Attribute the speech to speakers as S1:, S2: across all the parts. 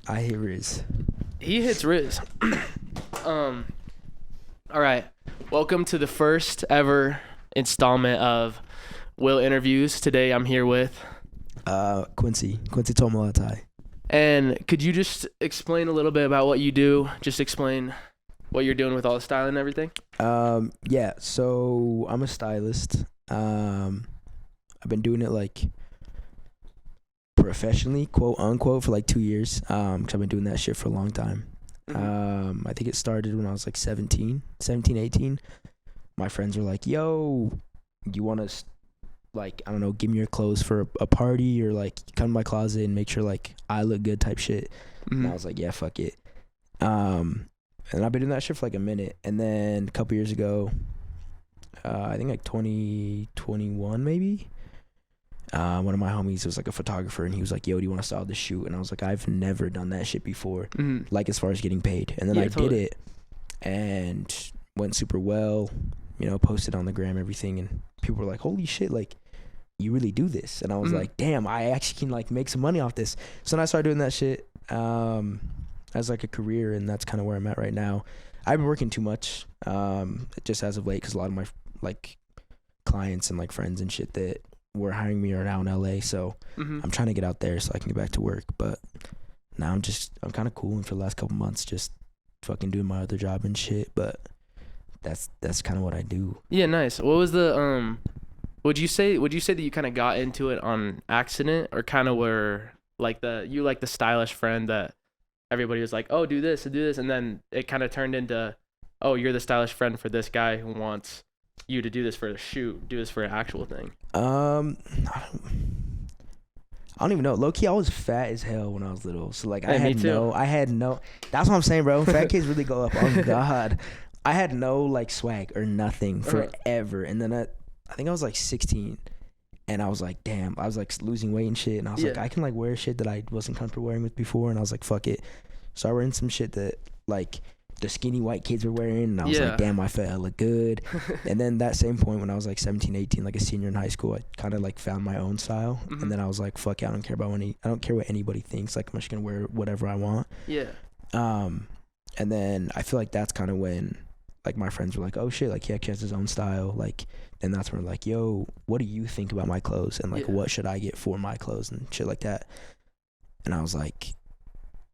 S1: I hit Riz.
S2: He hits Riz. All right. Welcome to the first ever installment of Will Interviews. Today I'm here with
S1: Quincy Toomalatai.
S2: And could you just explain a little bit about what you do? Just explain what you're doing with all the styling and everything.
S1: Yeah, so I'm a stylist. I've been doing it like professionally, quote unquote, for like 2 years. 'Cause I've been doing that shit for a long time. I think it started when I was like 17, 18. My friends were like, yo, you want to like, I don't know, give me your clothes for a party, or like come to my closet and make sure like I look good type shit. And I was like, yeah, fuck it. And I've been doing that shit for like a minute. And then a couple years ago, I think like 2021 maybe, one of my homies was like a photographer, and he was like, yo, do you want to style this shoot? And I was like, I've never done that shit before, like as far as getting paid. And then I did it and went super well, you know, posted on the gram, everything, and people were like, holy shit, like you really do this. And I was like, damn, I actually can like make some money off this. So then I started doing that shit as like a career, and that's kind of where I'm at right now. I've been working too much just as of late, because a lot of my like clients and like friends and shit that were hiring me are now in LA, so I'm trying to get out there so I can get back to work. But now I'm kind of cooling for the last couple months, just fucking doing my other job and shit. But that's kind of what I do.
S2: Yeah, nice. What was the would you say that you kind of got into it on accident, or kind of were like the stylish friend that everybody was like, oh, do this, and then it kind of turned into, oh, you're the stylish friend for this guy who wants you to do this for a shoot, do this for an actual thing?
S1: I don't even know. Low key, I was fat as hell when I was little. So like, I had no. That's what I'm saying, bro. Fat kids really go up. Oh God, I had no like swag or nothing forever. And then I think I was like 16, and I was like, damn. I was like losing weight and shit, and I was like, I can like wear shit that I wasn't comfortable wearing with before, and I was like, fuck it. So I wearing some shit that like the skinny white kids were wearing, and I was like, damn, I felt hella good. And then that same point when I was like 17, 18, like a senior in high school, I kind of like found my own style. And then I was like, fuck it, I don't care what anybody thinks. Like, I'm just gonna wear whatever I want. And then I feel like that's kind of when like my friends were like, oh shit, like he actually has his own style. Like, and that's when we're like, yo, what do you think about my clothes, and like what should I get for my clothes and shit like that. And I was like,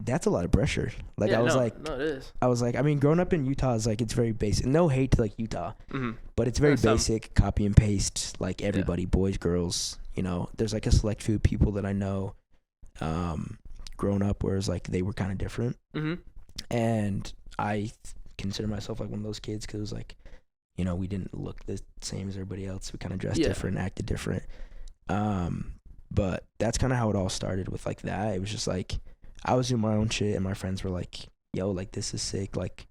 S1: that's a lot of pressure. Like,
S2: it
S1: is. I was like, I mean, growing up in Utah is like, it's very basic. No hate to like Utah, but it's very basic, copy and paste. Like everybody, boys, girls. You know, there's like a select few people that I know, growing up, whereas like they were kind of different. And I consider myself like one of those kids, because it was like, you know, we didn't look the same as everybody else. We kind of dressed different, acted different. But that's kind of how it all started with like that. It was just like, I was doing my own shit, and my friends were like, yo, like, this is sick. Like,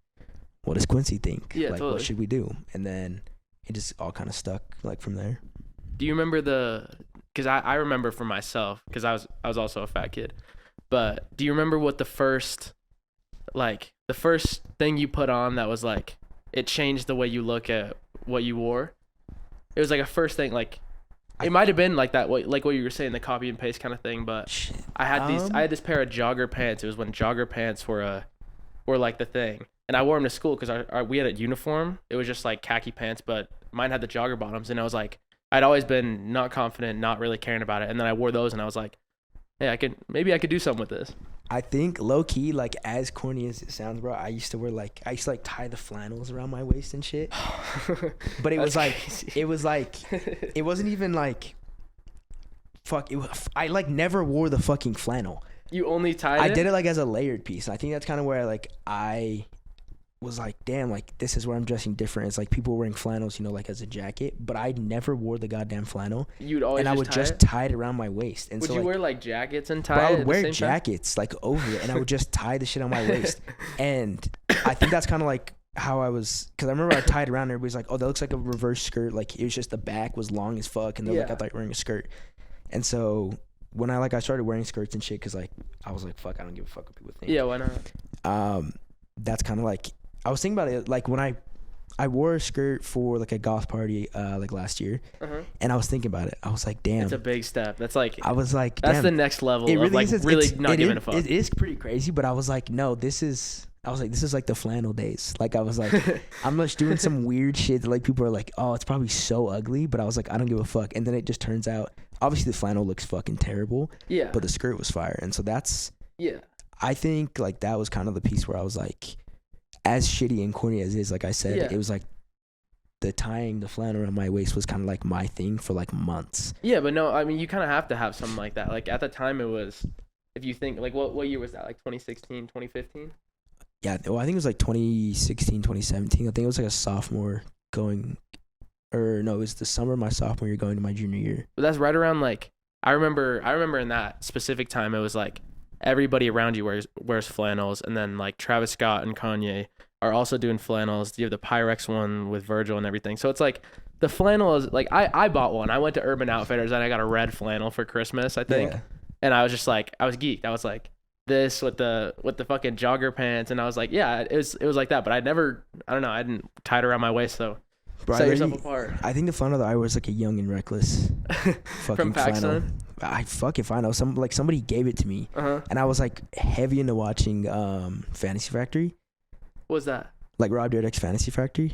S1: what does Quincy think?
S2: Yeah,
S1: like,
S2: totally.
S1: What should we do? And then it just all kind of stuck, like, from there.
S2: Do you remember because I remember for myself, because I was also a fat kid, but do you remember what the first thing you put on that was like, it changed the way you look at what you wore? It was like a first thing, like, it might have been like that, like what you were saying, the copy and paste kind of thing. But I had this pair of jogger pants. It was when jogger pants were like the thing, and I wore them to school because we had a uniform. It was just like khaki pants, but mine had the jogger bottoms, and I was like, I'd always been not confident, not really caring about it, and then I wore those, and I was like, hey, maybe I could do something with this.
S1: I think low key, like, as corny as it sounds, bro, I used to tie the flannels around my waist and shit. But it was like, it wasn't even like, I like never wore the fucking flannel.
S2: You only tied it?
S1: I did it like as a layered piece. I think that's kind of where I was like, damn, like this is where I'm dressing different. It's like people wearing flannels, you know, like as a jacket, but I never wore the goddamn flannel.
S2: You'd always,
S1: and I would just tie it around my waist. And
S2: would
S1: so,
S2: you
S1: like,
S2: wear like jackets and tie
S1: I
S2: it?
S1: would wear jackets like over it, and I would just tie the shit on my waist. And I think that's kind of like how I was, because I remember I tied around, and everybody's like, oh, that looks like a reverse skirt. Like, it was just the back was long as fuck, and they're like, I thought you were wearing a skirt. And so when I started wearing skirts and shit, because like I was like, fuck, I don't give a fuck what people think.
S2: Yeah, why not?
S1: That's kind of like, I was thinking about it, like when I I wore a skirt for like a goth party like last year, and I was thinking about it. I was like, damn,
S2: it's a big step. That's like
S1: I was like,
S2: that's
S1: damn,
S2: the next level
S1: it
S2: of
S1: really
S2: like
S1: is.
S2: really not giving a fuck.
S1: It is pretty crazy, but I was like, no, this is like the flannel days. Like I was like, I'm just doing some weird shit that like people are like, oh, it's probably so ugly, but I was like, I don't give a fuck. And then it just turns out, obviously the flannel looks fucking terrible,
S2: Yeah.
S1: but the skirt was fire, and so that's.
S2: Yeah.
S1: I think like that was kind of the piece where I was like, as shitty and corny as it is, like I said, it was like the tying the flannel around my waist was kind of like my thing for like months.
S2: Yeah, but no, I mean, you kind of have to have something like that. Like at the time it was, if you think like what year was that? Like 2016, 2015?
S1: Yeah, well, I think it was like 2016, 2017. I think it was like a sophomore going, or no, it was the summer of my sophomore year going to my junior year.
S2: But that's right around like, I remember in that specific time, it was like everybody around you wears flannels, and then like Travis Scott and Kanye are also doing flannels. You have the Pyrex one with Virgil and everything. So it's like the flannel is like, I bought one. I went to Urban Outfitters and I got a red flannel for Christmas, I think.
S1: Yeah.
S2: And I was just like, I was geeked. I was like, this with the fucking jogger pants, and I was like, yeah, it was like that. But I didn't tie it around my waist, so
S1: Bro,
S2: set yourself apart.
S1: I think the flannel that I wear is like a Young and Reckless fucking
S2: From
S1: flannel.
S2: Pakistan?
S1: I fucking find out somebody gave it to me, and I was like heavy into watching Fantasy Factory.
S2: What was that?
S1: Like Rob Dyrdek's Fantasy Factory.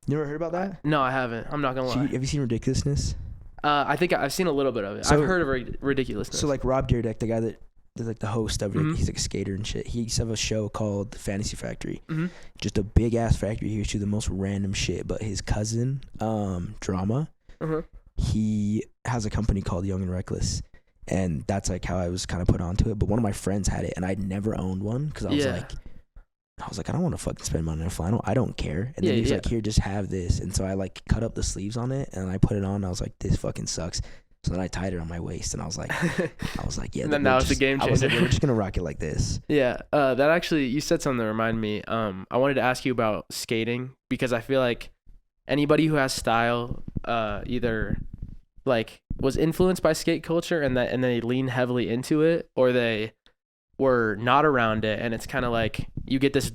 S1: You ever heard about that?
S2: No, I haven't. I'm not gonna lie.
S1: Have you seen Ridiculousness?
S2: I think I've seen a little bit of it.
S1: So,
S2: I've heard of Ridiculousness.
S1: So like Rob Dyrdek, the guy that is like the host of it,
S2: Mhm.
S1: he's like a skater and shit. He used to have a show called Fantasy Factory.
S2: Mhm.
S1: Just a big ass factory. He used to do the most random shit. But his cousin, Drama, he has a company called Young and Reckless. And that's like how I was kind of put onto it. But one of my friends had it, and I'd never owned one because I was like, I don't want to fucking spend money on a flannel. I don't care. And then he's like, here, just have this. And so I like cut up the sleeves on it, and I put it on. And I was like, this fucking sucks. So then I tied it on my waist, and I was like, yeah.
S2: And then that was the game changer.
S1: I was like, we're just gonna rock it like this.
S2: Yeah. That actually, you said something that reminded me. I wanted to ask you about skating, because I feel like anybody who has style, either like was influenced by skate culture and they lean heavily into it, or they were not around it, and it's kind of like you get this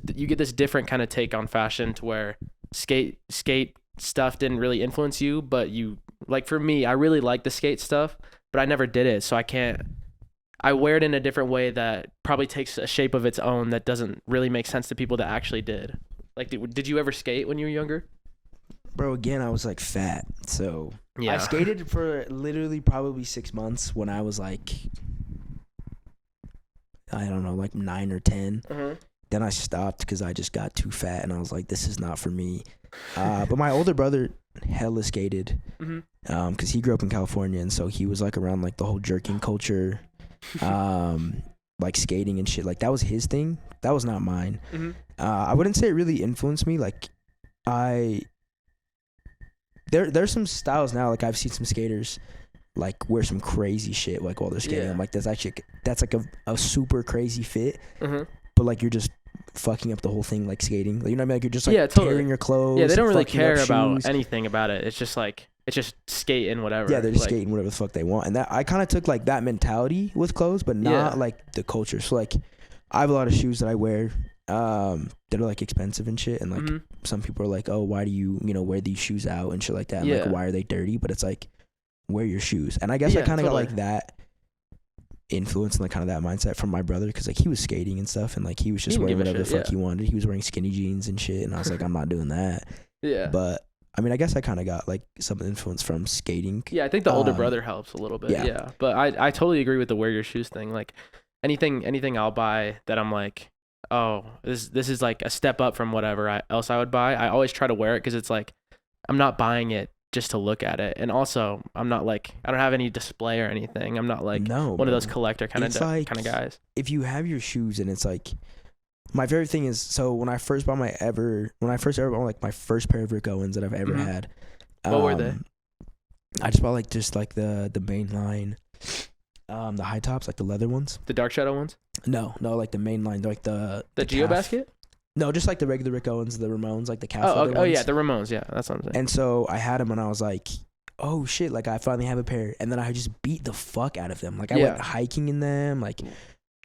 S2: different kind of take on fashion, to where skate stuff didn't really influence you, but you, like for me, I really like the skate stuff, but I never did it, so I wear it in a different way that probably takes a shape of its own that doesn't really make sense to people that actually did. Like, did you ever skate when you were younger?
S1: Bro, again, I was like fat, so
S2: Yeah.
S1: I skated for literally probably 6 months when I was like, I don't know, like 9 or 10. Then I stopped because I just got too fat, and I was like, this is not for me. But my older brother hella skated, because he grew up in California, and so he was like around like the whole jerking culture, like skating and shit. Like that was his thing. That was not mine. I wouldn't say it really influenced me. Like there's some styles now. Like I've seen some skaters like wear some crazy shit like while they're skating. I'm like, that's like a super crazy fit, but like you're just fucking up the whole thing like skating. Like, you know what I mean? Like you're just like tearing your clothes.
S2: Yeah, they don't really
S1: fucking
S2: care
S1: up
S2: about
S1: shoes.
S2: anything about it. It's just skating whatever.
S1: Yeah, they're just skating whatever the fuck they want. And that I kind of took like that mentality with clothes, but not like the culture. So like I have a lot of shoes that I wear that are like expensive and shit, and like some people are like, oh, why do you wear these shoes out and shit like that, and like why are they dirty? But it's like, wear your shoes. And I guess I kind of got like that influence and like kind of that mindset from my brother, because like he was skating and stuff, and like he was just wearing whatever the fuck he wanted. He was wearing skinny jeans and shit, and I was like, I'm not doing that. But I mean, I guess I kind of got like some influence from skating.
S2: Yeah, I think the older brother helps a little bit. Yeah. But I totally agree with the wear your shoes thing. Like anything I'll buy that I'm like, oh, this is like a step up from whatever else I would buy, I always try to wear it, because it's like I'm not buying it just to look at it. And also, I'm not like, I don't have any display or anything. I'm not like one of those collector kind of guys. If
S1: you have your shoes, and it's like, my favorite thing is, so when I first bought my bought like my first pair of Rick Owens that I've ever had.
S2: What were they?
S1: I just bought like the main line, the high tops, like the leather ones.
S2: The Dark Shadow ones?
S1: No, like the main line, like the
S2: Geo Basket?
S1: No, just like the regular Rick Owens, the Ramones, like the calf leather ones.
S2: Oh yeah, the Ramones, yeah, that's what I'm saying.
S1: And so I had them, and I was like, oh shit, like I finally have a pair. And then I just beat the fuck out of them. Like I went hiking in them, like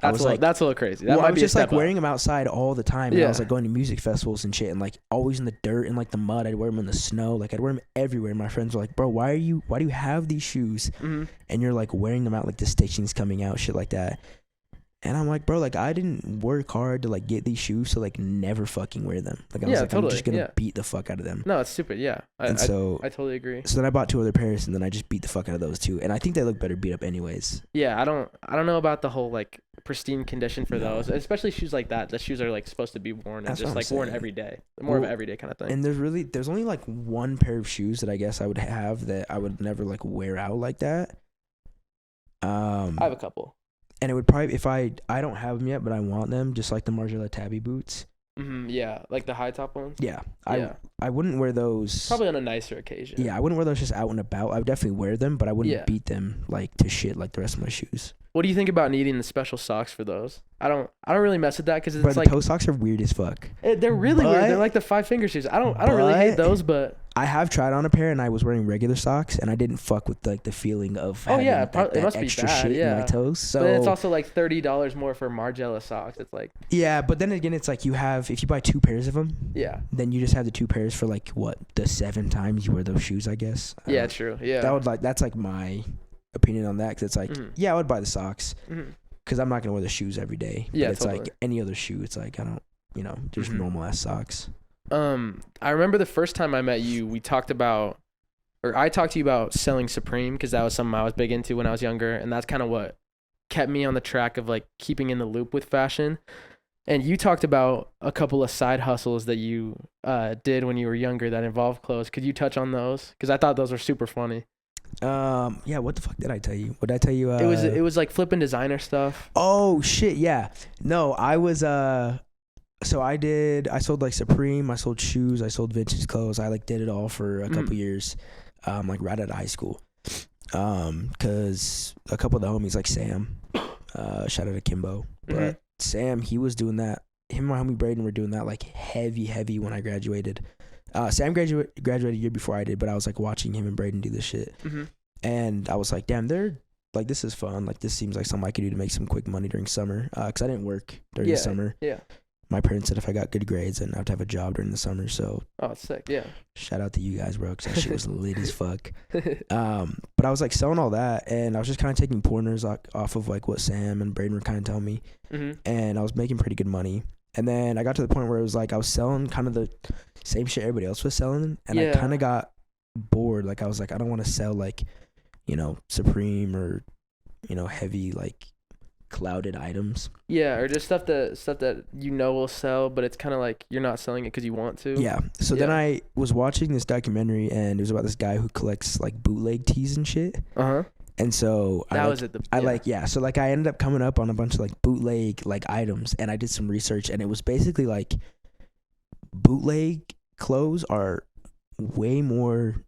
S2: That's a little crazy. That might
S1: I was
S2: be
S1: just like
S2: up.
S1: wearing them outside all the time. And
S2: Yeah.
S1: I was like going to music festivals and shit, and like always in the dirt and like the mud. I'd wear them in the snow. Like I'd wear them everywhere. And my friends were like, "Bro, why do you have these shoes?"
S2: Mm-hmm.
S1: And you're like wearing them out, like the stitching's coming out, shit like that. And I'm like, bro, like I didn't work hard to like get these shoes, so like never fucking wear them. Like I was like,
S2: totally.
S1: I'm just gonna beat the fuck out of them.
S2: No, it's stupid. Yeah, I totally agree.
S1: So then I bought 2 other pairs, and then I just beat the fuck out of those 2, and I think they look better beat up anyways.
S2: Yeah, I don't know about the whole like pristine condition for those, especially shoes like that. The shoes are like supposed to be worn and just like worn every day. More of an everyday kind of thing.
S1: And there's only like one pair of shoes that I guess I would have that I would never like wear out like that.
S2: I have a couple.
S1: And it would probably, if I don't have them yet, but I want them, just like the Margiela Tabby boots.
S2: Mm-hmm, yeah, like the high top ones.
S1: Yeah, I wouldn't wear those.
S2: Probably on a nicer occasion.
S1: Yeah, I wouldn't wear those just out and about. I would definitely wear them, but I wouldn't beat them like to shit like the rest of my shoes.
S2: What do you think about needing the special socks for those? I don't really mess with that because it's
S1: like the toe socks are weird as fuck.
S2: They're really weird. They're like the 5-finger shoes. I don't really hate those, but
S1: I have tried on a pair and I was wearing regular socks and I didn't fuck with like the feeling of having
S2: it must
S1: extra
S2: be bad,
S1: shit in my toes. So
S2: but it's also like $30 more for Margiela socks. It's like
S1: but then again, it's like if you buy 2 pairs of them, then you just have the 2 pairs for like what the 7 times you wear those shoes, I guess.
S2: True. Yeah,
S1: that's like my opinion on that because it's like I would buy the socks because I'm not gonna wear the shoes every day.
S2: Yeah,
S1: but it's
S2: totally.
S1: like any other shoe. It's like I don't, just normal ass socks.
S2: I remember the first time I met you, I talked to you about selling Supreme because that was something I was big into when I was younger, and that's kind of what kept me on the track of like keeping in the loop with fashion. And you talked about a couple of side hustles that you did when you were younger that involved clothes. Could you touch on those? Because I thought those were super funny.
S1: What the fuck did I tell you? What did I tell you?
S2: It was like flipping designer stuff.
S1: Oh shit, yeah. No, I was so I sold like Supreme, I sold shoes, I sold vintage clothes. I like did it all for a couple years, like right out of high school. Cause a couple of the homies like Sam, shout out to Kimbo, but Sam, he was doing that. Him and my homie Braden were doing that like heavy when I graduated. Sam graduated a year before I did, but I was like watching him and Braden do this shit, and I was like, damn, they're like, this is fun. Like this seems like something I could do to make some quick money during summer. Cause I didn't work during the summer. Yeah. My parents said if I got good grades, then I would have a job during the summer. So,
S2: it's sick. Yeah.
S1: Shout out to you guys, bro, because that shit was lit as fuck. But I was like selling all that, and I was just kind of taking pointers off of like what Sam and Braden were kind of telling me, and I was making pretty good money. And then I got to the point where it was like I was selling kind of the same shit everybody else was selling, and I kind of got bored. Like I was like, I don't want to sell like, Supreme or, heavy like clouded items. Yeah,
S2: or just stuff that will sell, but it's kind of like you're not selling it because you want to.
S1: Yeah. So then I was watching this documentary, and it was about this guy who collects like bootleg tees and shit. And so so like I ended up coming up on a bunch of like bootleg like items, and I did some research, and it was basically like bootleg clothes are way more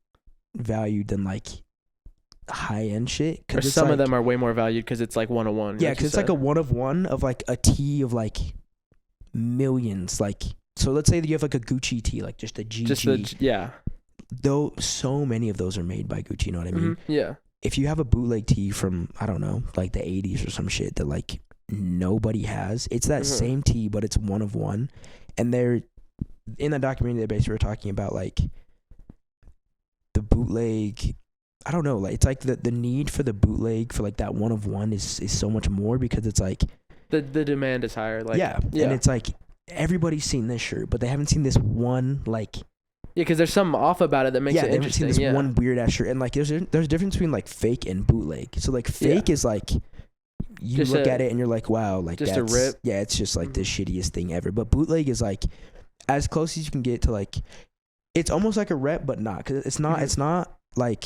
S1: valued than like high end shit.
S2: Or some of them are way more valued because it's like 101.
S1: Yeah, because it's like a 1 of like a tee of like millions. Like, so let's say that you have like a Gucci tee, like just a GG. Though so many of those are made by Gucci, you know what I mean?
S2: Yeah.
S1: If you have a bootleg tee from, I don't know, like the 80s or some shit that like nobody has, it's that same tee, but it's 1 of 1. And they're in the documentary, they basically were talking about like the bootleg. I don't know, like it's like the need for the bootleg for like that 1 of 1 is so much more because it's like
S2: the demand is higher. Like
S1: and it's like everybody's seen this shirt, but they haven't seen this one like.
S2: Yeah, because there's something off about it that makes it interesting.
S1: They haven't seen this one weird ass shirt, and like there's a difference between like fake and bootleg. So like fake is like you just look at it and you're like, wow, like
S2: just
S1: that's,
S2: a rip.
S1: Yeah, it's just like the shittiest thing ever. But bootleg is like as close as you can get to like, it's almost like a rep, but not, because it's not. It's not like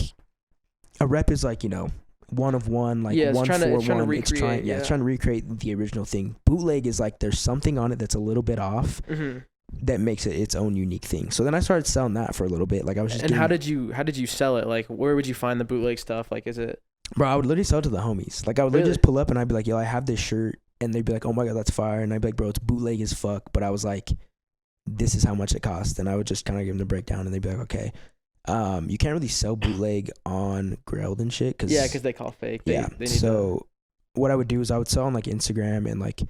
S1: a rep is like 1 of 1, like 1 for 1. It's trying to recreate the original thing. Bootleg is like there's something on it that's a little bit off. That makes it its own unique thing. So then I started selling that for a little bit. Like I was just.
S2: And how did you sell it? Like where would you find the bootleg stuff? Like is it?
S1: Bro, I would literally sell it to the homies. Like I would literally just pull up and I'd be like, yo, I have this shirt, and they'd be like, oh my god, that's fire, and I'd be like, bro, it's bootleg as fuck. But I was like, this is how much it costs, and I would just kind of give them the breakdown, and they'd be like, okay. You can't really sell bootleg on Grailed and shit, because
S2: they call fake. They need
S1: what I would do is I would sell on like Instagram, and like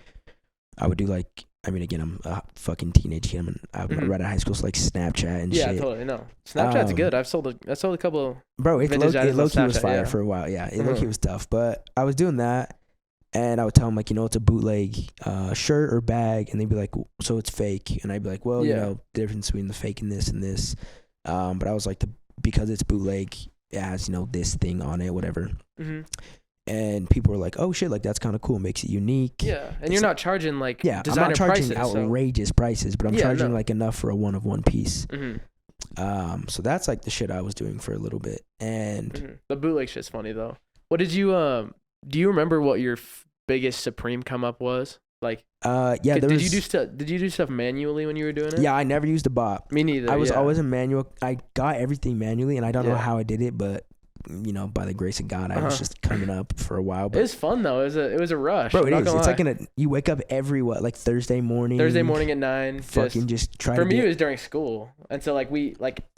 S1: I would do like, I mean, again, I'm a fucking teenage kid. I'm right out of high school, so like Snapchat and shit.
S2: Yeah, totally. No, Snapchat's good. I've sold a couple.
S1: Bro, it low-key was fire for a while. Yeah, it low-key was tough, but I was doing that, and I would tell them like, it's a bootleg shirt or bag, and they'd be like, so it's fake, and I'd be like, well, the difference between the fake and this. But I was like, because it's bootleg, it has this thing on it, whatever.
S2: Mm-hmm.
S1: And people were like, "Oh shit, like that's kind of cool, makes it unique."
S2: Yeah, and you're not charging like
S1: I'm not charging outrageous prices, but I'm charging like enough for a one of one piece.
S2: Mm-hmm.
S1: So that's like the shit I was doing for a little bit, and
S2: the bootleg shit's funny though. What did you do you remember what your biggest Supreme come up was? Like, did you do stuff manually when you were doing it?
S1: Yeah, I never used a bot.
S2: Me neither.
S1: I was always a manual. I got everything manually, and I don't know how I did it, but by the grace of God, I was just coming up for a while. But
S2: it was fun though. It was a rush.
S1: Bro, it is. It's like you wake up every like Thursday morning.
S2: Thursday morning at 9.
S1: Fucking just try.
S2: For me, it was during school, and so like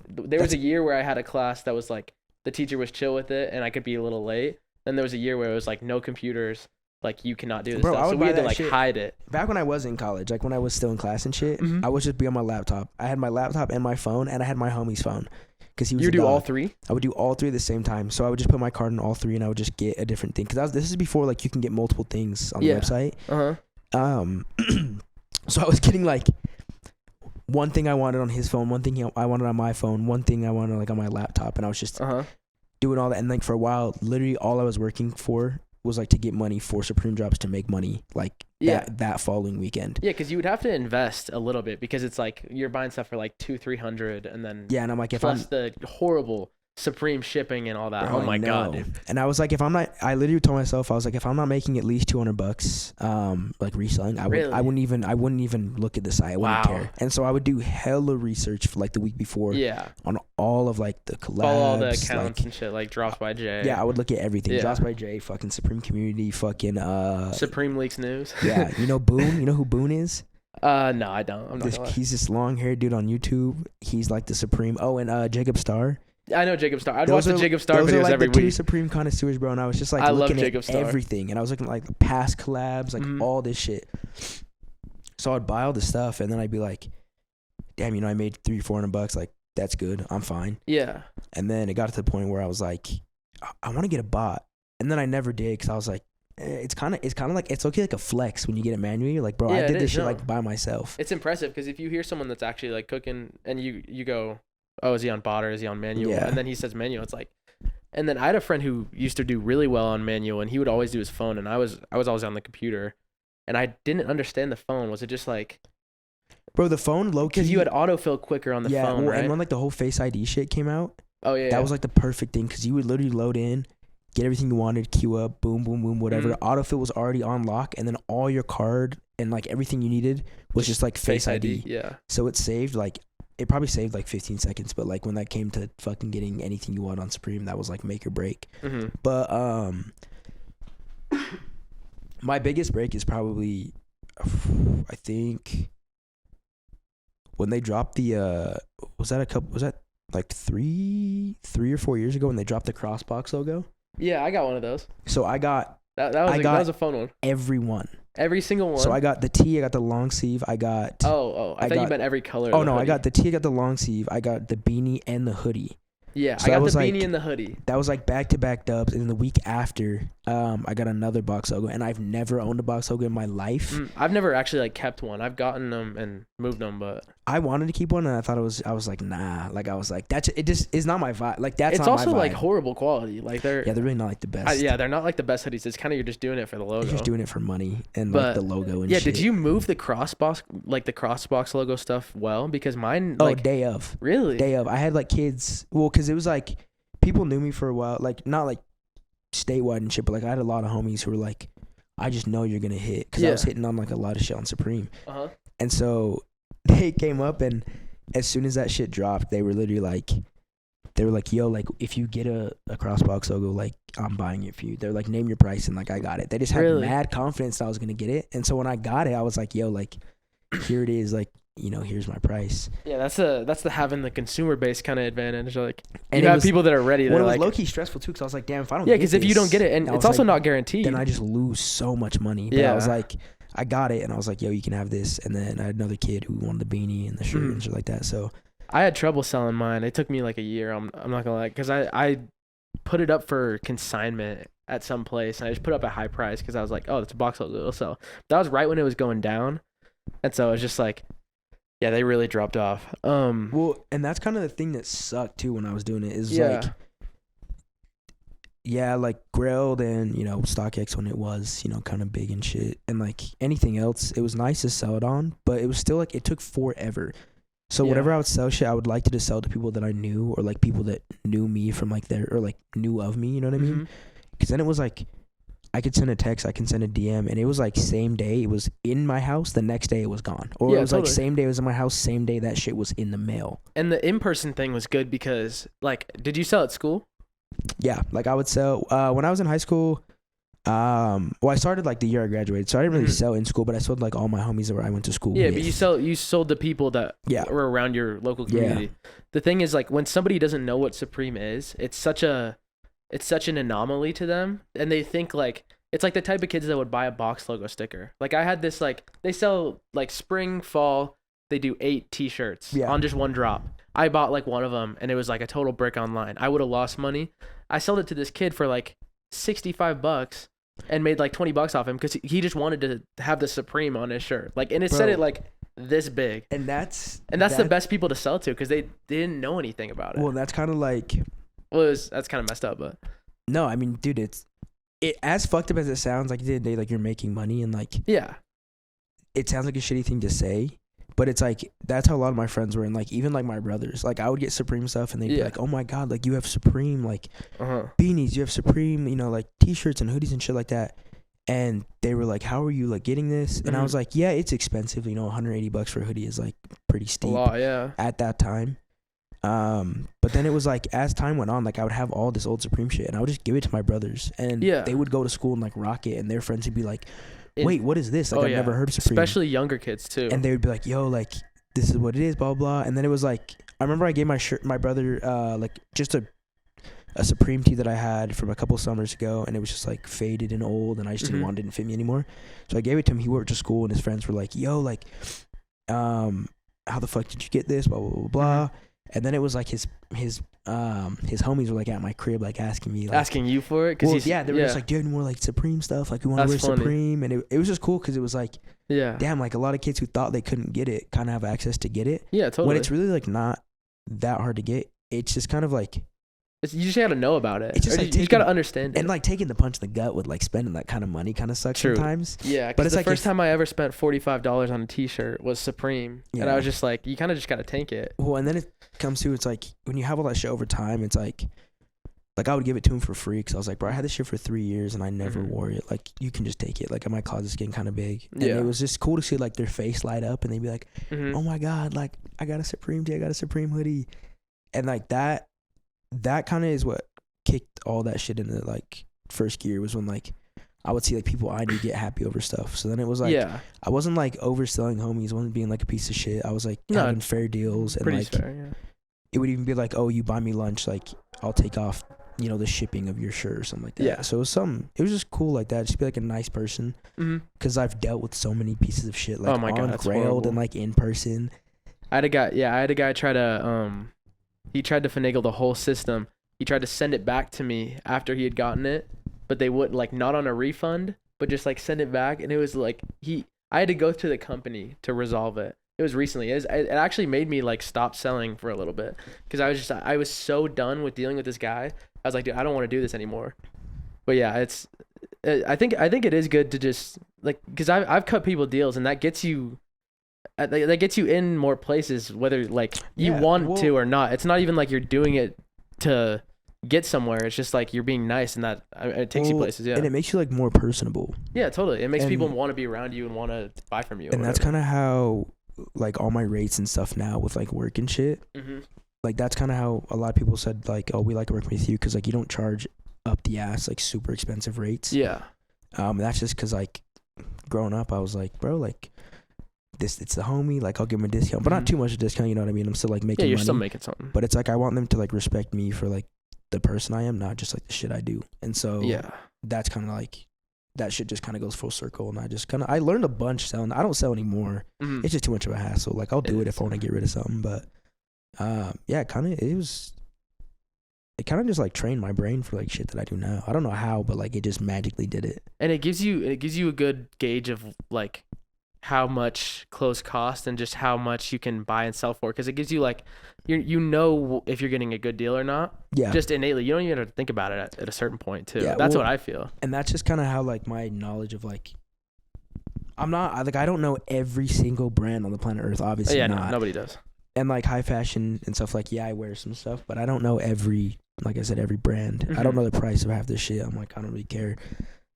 S2: there was a year where I had a class that was like the teacher was chill with it, and I could be a little late. Then there was a year where it was like no computers. Like, you cannot do this stuff. So we had to like hide it.
S1: Back when I was in college, like when I was still in class and shit, I would just be on my laptop. I had my laptop and my phone, and I had my homie's phone. Because he was.
S2: You do all three?
S1: I would do all three at the same time. So I would just put my card in all three, and I would just get a different thing. Because this is before like you can get multiple things on the website. So I was getting like one thing I wanted on his phone, one thing I wanted on my phone, one thing I wanted like on my laptop, and I was just doing all that. And like for a while, literally all I was working for was like to get money for Supreme drops to make money like that following weekend.
S2: Yeah, because you would have to invest a little bit because it's like you're buying stuff for like $200-$300, and then
S1: and I'm like,
S2: plus the horrible Supreme shipping and all that. Bro, oh my god, dude.
S1: And I was like, I literally told myself, I was like, if I'm not making at least $200, like reselling, I wouldn't even look at the site. I wouldn't care. And so I would do hella research for like the week before.
S2: Yeah.
S1: On all of like the collabs.
S2: Follow all the accounts and shit, like Drops by Jay.
S1: Yeah, I would look at everything. Yeah. Drops by Jay, fucking Supreme Community, fucking
S2: Supreme Leaks News.
S1: Yeah, Boone. You know who Boone is?
S2: No, I don't. I'm not.
S1: He's this long haired dude on YouTube. He's like the Supreme. Oh, and Jacob Star.
S2: I know Jacob Star. I'd watch the Jacob Star videos
S1: like
S2: every
S1: the
S2: week.
S1: Two Supreme connoisseurs, bro, and I was just like looking at everything, and I was looking at like past collabs, like all this shit. So I'd buy all the stuff, and then I'd be like, "Damn, I made $300-$400. Like that's good. I'm fine."
S2: Yeah.
S1: And then it got to the point where I was like, "I want to get a bot," and then I never did because I was like, it's kind of like it's okay like a flex when you get it manually. You're like, bro, I did this shit like by myself.
S2: It's impressive because if you hear someone that's actually like cooking, and you go, oh, is he on bot or is he on manual? Yeah. And then he says manual. It's like, and then I had a friend who used to do really well on manual, and he would always do his phone, and I was always on the computer, and I didn't understand the phone. Was it just like,
S1: bro, the phone low key?
S2: Because you had autofill quicker on the phone, right?
S1: And when like the whole Face ID shit came out,
S2: that
S1: was like the perfect thing because you would literally load in, get everything you wanted, queue up, boom, boom, boom, whatever. Autofill was already on lock, and then all your card and like everything you needed was just like Face ID.
S2: Yeah.
S1: So it saved like. It probably saved like 15 seconds, but like when that came to fucking getting anything you want on Supreme, that was like make or break. But my biggest break is probably, I think, when they dropped the was that like three or 4 years ago when they dropped the Crossbox logo?
S2: Yeah, I got one of those.
S1: So I got
S2: that was a fun one. Every single one.
S1: So I got the tee, I got the long sleeve, I got...
S2: I thought you meant every color.
S1: Oh, no, I got the tee, I got the long sleeve, I got the beanie and the hoodie.
S2: Yeah, so I got the beanie and the hoodie.
S1: That was like back-to-back dubs, and then the week after, I got another box logo, and I've never owned a box logo in my life.
S2: I've never actually like kept one. I've gotten them and moved them, but...
S1: I wanted to keep one, and I was like, nah. Like, I was like, it just is not my vibe. Like, that's
S2: not my vibe. It's also like horrible quality. Like, they're
S1: really not like the best.
S2: They're not like the best hoodies. It's kind of, you're just doing it for the logo.
S1: You're just doing it for money and like the logo and shit.
S2: Yeah, did you move the Crossbox logo stuff well? Because mine,
S1: day of.
S2: Really?
S1: Day of. I had like kids, because it was like, people knew me for a while, like not like statewide and shit, but like I had a lot of homies who were like, I just know you're gonna hit, because I was hitting on like a lot of shit on Supreme. And so they came up, and as soon as that shit dropped, they were literally like, yo, like if you get a Crossbox logo, like I'm buying it for you. They're like, name your price, and like I got it. They just had mad confidence that I was gonna get it. And so when I got it, I was like, yo, like here it is, like here's my price.
S2: Yeah, that's the having the consumer base kind of advantage. Like,
S1: And
S2: you
S1: it
S2: have
S1: was,
S2: people that are ready.
S1: well,
S2: They're
S1: it was
S2: like,
S1: low key stressful too, because I was like, damn, if I don't
S2: yeah,
S1: get
S2: because if you don't get it, and
S1: I
S2: it's
S1: was
S2: also
S1: like,
S2: not guaranteed.
S1: then I just lose so much money. But
S2: Yeah.
S1: I was like, I got it, and I was like, yo, you can have this. And then I had another kid who wanted the beanie and the shirt and shit like that. So
S2: I had trouble selling mine. It took me like a year. I'm not gonna lie, because I put it up for consignment at some place, and I just put it up at high price because I was like, oh, that's a box logo. So that was right when it was going down, and so it was just like, yeah, they really dropped off.
S1: well, and that's kind of the thing that sucked too when I was doing it. Is like, yeah, like Grailed and StockX when it was kind of big and shit, and like anything else, it was nice to sell it on, but it was still like it took forever. So whenever I would sell shit, I would like to just sell to people that I knew, or like people that knew me from like or like knew of me. You know what I mean? Because then it was like, I could send a text, I can send a DM, and it was like same day it was in my house, the next day it was gone. Or it was like same day it was in my house, same day that shit was in the mail. And
S2: the in-person thing was good because, like, did you sell at school?
S1: Yeah, like I would sell when I was in high school. Well, I started like the year I graduated, so I didn't really sell in school, but I sold like all my homies that I went to school with.
S2: But you sold the people that were around your local community. Yeah. The thing is, like, when somebody doesn't know what Supreme is, it's such an anomaly to them, and they think like it's like the type of kids that would buy a box logo sticker. Like, I had this, like, they sell like spring, fall, they do 8 t-shirts on just one drop. I bought like one of them, and it was like a total brick online. I would have lost money. I sold it to this kid for like $65 and made like $20 off him because he just wanted to have the Supreme on his shirt. Like, and it said it like this big. And that's the best people to sell to because they didn't know anything about it.
S1: Well, that's kind of like,
S2: that's kind of messed up, but
S1: no, I mean, dude, it as fucked up as it sounds, like at the end of the day, like you're making money, and like it sounds like a shitty thing to say, but it's like that's how a lot of my friends were, and like even like my brothers, like I would get Supreme stuff, and they'd be like, oh my god, like you have Supreme like beanies, you have Supreme, like t-shirts and hoodies and shit like that. And they were like, how are you like getting this? And I was like, yeah, it's expensive, $180 for a hoodie is like pretty steep at that time. But then it was like, as time went on, like I would have all this old Supreme shit, and I would just give it to my brothers, and they would go to school and like rock it, and their friends would be like, wait, what is this? Like, I've never heard of Supreme.
S2: Especially younger kids too.
S1: And they would be like, yo, like this is what it is, blah blah. And then it was like, I remember I gave my brother like just a Supreme tee that I had from a couple summers ago, and it was just like faded and old, and I just didn't fit me anymore. So I gave it to him. He worked to school, and his friends were like, yo, like how the fuck did you get this, blah blah blah blah. And then it was like his homies were like at my crib, like asking me, like,
S2: asking you for it,
S1: because they were just like, do you have any more like Supreme stuff? Like, we want to wear Supreme, and it was just cool because it was like, damn, like a lot of kids who thought they couldn't get it kind of have access to get it.
S2: Yeah, totally.
S1: When it's really like not that hard to get, it's just kind of like,
S2: you just gotta know about it.
S1: It's just like
S2: you just gotta understand it.
S1: And like taking the punch in the gut with like spending that kind of money kind of sucks sometimes.
S2: Yeah, but it's the first time I ever spent $45 on a t-shirt was Supreme, and I was just like, you kind of just gotta tank it.
S1: Well, and then it comes to, it's like when you have all that shit over time, it's like I would give it to him for free because I was like, bro, I had this shit for 3 years and I never wore it. Like, you can just take it. Like, my closet's getting kind of big, and it was just cool to see like their face light up, and they'd be like, oh my god, like I got a Supreme tee, I got a Supreme hoodie, and like that kind of is what kicked all that shit into like first gear, was when like I would see like people I knew get happy over stuff. So then it was like, I wasn't like overselling homies, wasn't being like a piece of shit. I was like having fair deals, and like fair, it would even be like, oh, you buy me lunch, like I'll take off the shipping of your shirt or something like that. So it was just cool like that, just be like a nice person, because I've dealt with so many pieces of shit, like on Grailed and like in person.
S2: I had a guy try to he tried to finagle the whole system. He tried to send it back to me after he had gotten it, but they wouldn't, like, not on a refund, but just like send it back. And it was like, I had to go to the company to resolve it. It was recently. It actually made me like stop selling for a little bit, because I was so done with dealing with this guy. I was like, dude, I don't want to do this anymore. But yeah, I think it is good to just like, because I've cut people deals, and that gets you in more places, whether like you want to or not. It's not even like you're doing it to get somewhere. It's just like you're being nice, and that it takes you places. Yeah,
S1: and it makes you like more personable.
S2: Yeah, totally. It makes people want to be around you and want to buy from you.
S1: And that's kind of how like all my rates and stuff now with like work and shit. Like that's kind of how a lot of people said like, oh, we like working with you because like you don't charge up the ass like super expensive rates.
S2: Yeah.
S1: That's just because like growing up I was like, bro, like it's the homie, like I'll give him a discount, but not too much a discount, you know what I mean? I'm still like making
S2: you're
S1: money,
S2: still making something.
S1: but it's like I want them to like respect me for like the person I am, not just like the shit I do. And so that's kind of like that shit just kind of goes full circle. And I learned a bunch selling. I don't sell anymore. It's just too much of a hassle. Like I'll do it if I want to get rid of something, but it kind of just like trained my brain for like shit that I do now. I don't know how, but like it just magically did it.
S2: And it gives you a good gauge of like how much clothes cost and just how much you can buy and sell for, because it gives you like you know if you're getting a good deal or not. Yeah. Just innately, you don't even have to think about it at a certain point too. Yeah, that's what I feel.
S1: And that's just kind of how like my knowledge of like I don't know every single brand on the planet Earth. Obviously, not.
S2: No, nobody does.
S1: And like high fashion and stuff, like I wear some stuff, but I don't know every brand. I don't know the price of half this shit. I'm like, I don't really care.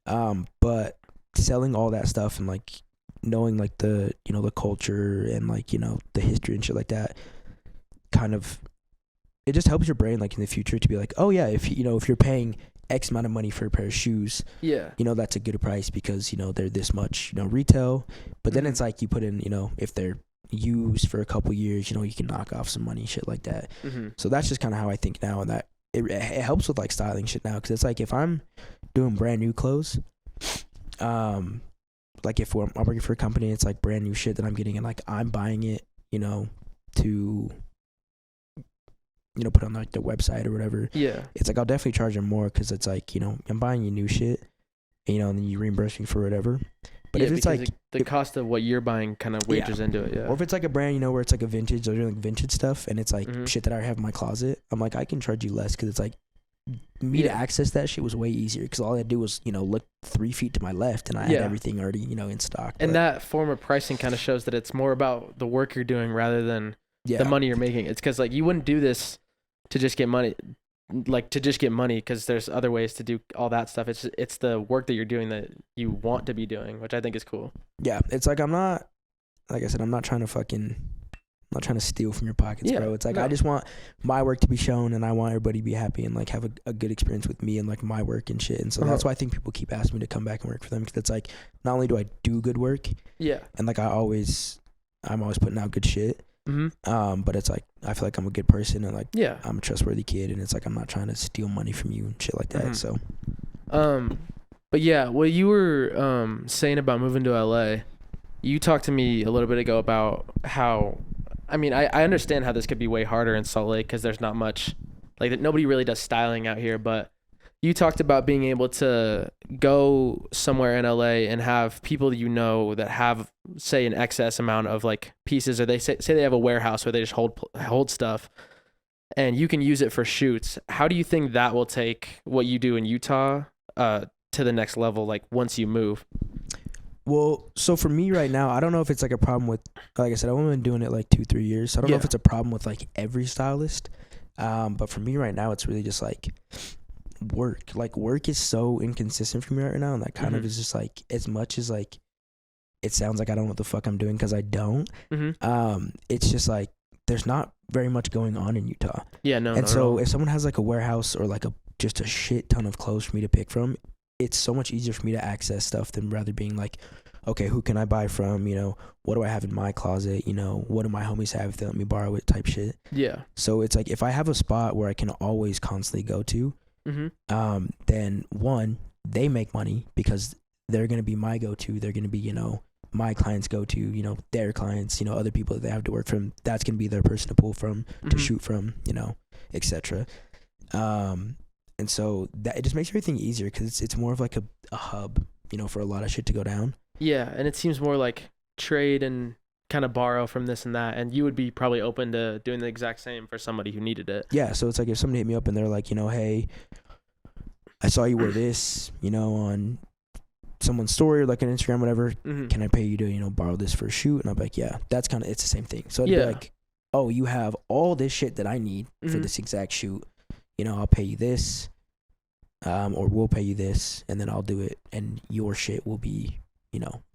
S1: But selling all that stuff and like knowing like the the culture and like the history and shit like that, kind of it just helps your brain like in the future to be like, oh yeah, if if you're paying X amount of money for a pair of shoes, that's a good price because they're this much retail. But then it's like you put in if they're used for a couple years, you can knock off some money, shit like that. So that's just kind of how I think now, and that it helps with like styling shit now, because it's like if I'm doing brand new clothes, like if I'm working for a company, it's like brand new shit that I'm getting, and like I'm buying it, to put on like the website or whatever. Yeah, it's like I'll definitely charge them more because it's like I'm buying you new shit, and then you reimburse me for whatever. But if it's like
S2: the cost of what you're buying kind of wagers into it,
S1: Or if it's like a brand, where it's like a vintage, or like vintage stuff, and it's like shit that I have in my closet, I'm like, I can charge you less because it's like me to access that shit was way easier because all I had to do was look 3 feet to my left and I had everything already in stock.
S2: And that form of pricing kind of shows that it's more about the work you're doing rather than the money you're making. It's because like you wouldn't do this to just get money. Because there's other ways to do all that stuff. It's the work that you're doing that you want to be doing, which I think is cool.
S1: Yeah, it's like I'm not trying to steal from your pockets, bro. It's like I just want my work to be shown, and I want everybody to be happy and like have a good experience with me and like my work and shit. And so that's why I think people keep asking me to come back and work for them, because it's like not only do I do good work, and like I'm always putting out good shit. But it's like I feel like I'm a good person and like I'm a trustworthy kid, and it's like I'm not trying to steal money from you and shit like that. So
S2: but yeah, what you were saying about moving to LA, you talked to me a little bit ago about how I understand how this could be way harder in Salt Lake because there's not much like that, nobody really does styling out here, but you talked about being able to go somewhere in LA and have people that have, say, an excess amount of like pieces, or they say they have a warehouse where they just hold stuff, and you can use it for shoots. How do you think that will take what you do in Utah to the next level, like once you move?
S1: Well, so for me right now, I don't know if it's like a problem with, like I said, I've only been doing it like 2-3 years. So I don't know if it's a problem with like every stylist. But for me right now, it's really just like work. Like work is so inconsistent for me right now, and that kind of is just like, as much as like it sounds like I don't know what the fuck I'm doing, because I don't. It's just like there's not very much going on in Utah. And so if someone has like a warehouse or like just a shit ton of clothes for me to pick from, it's so much easier for me to access stuff than rather being like, okay, who can I buy from? What do I have in my closet? What do my homies have if they let me borrow it, type shit. Yeah. So it's like if I have a spot where I can always constantly go to, then one, they make money because they're going to be my go-to. They're going to be, my clients go to, their clients, other people that they have to work from. That's going to be their person to pull from, to shoot from, etc. And so that it just makes everything easier because it's more of like a hub, for a lot of shit to go down. Yeah, and it seems more like trade and kind of borrow from this and that, and you would be probably open to doing the exact same for somebody who needed it. Yeah, so it's like if somebody hit me up and they're like, hey, I saw you wear this, on someone's story or like an Instagram, whatever, can I pay you to, borrow this for a shoot? And I'm like, yeah, it's the same thing. So it'd be like, oh, you have all this shit that I need for this exact shoot. I'll pay you this, or we'll pay you this, and then I'll do it, and your shit will be,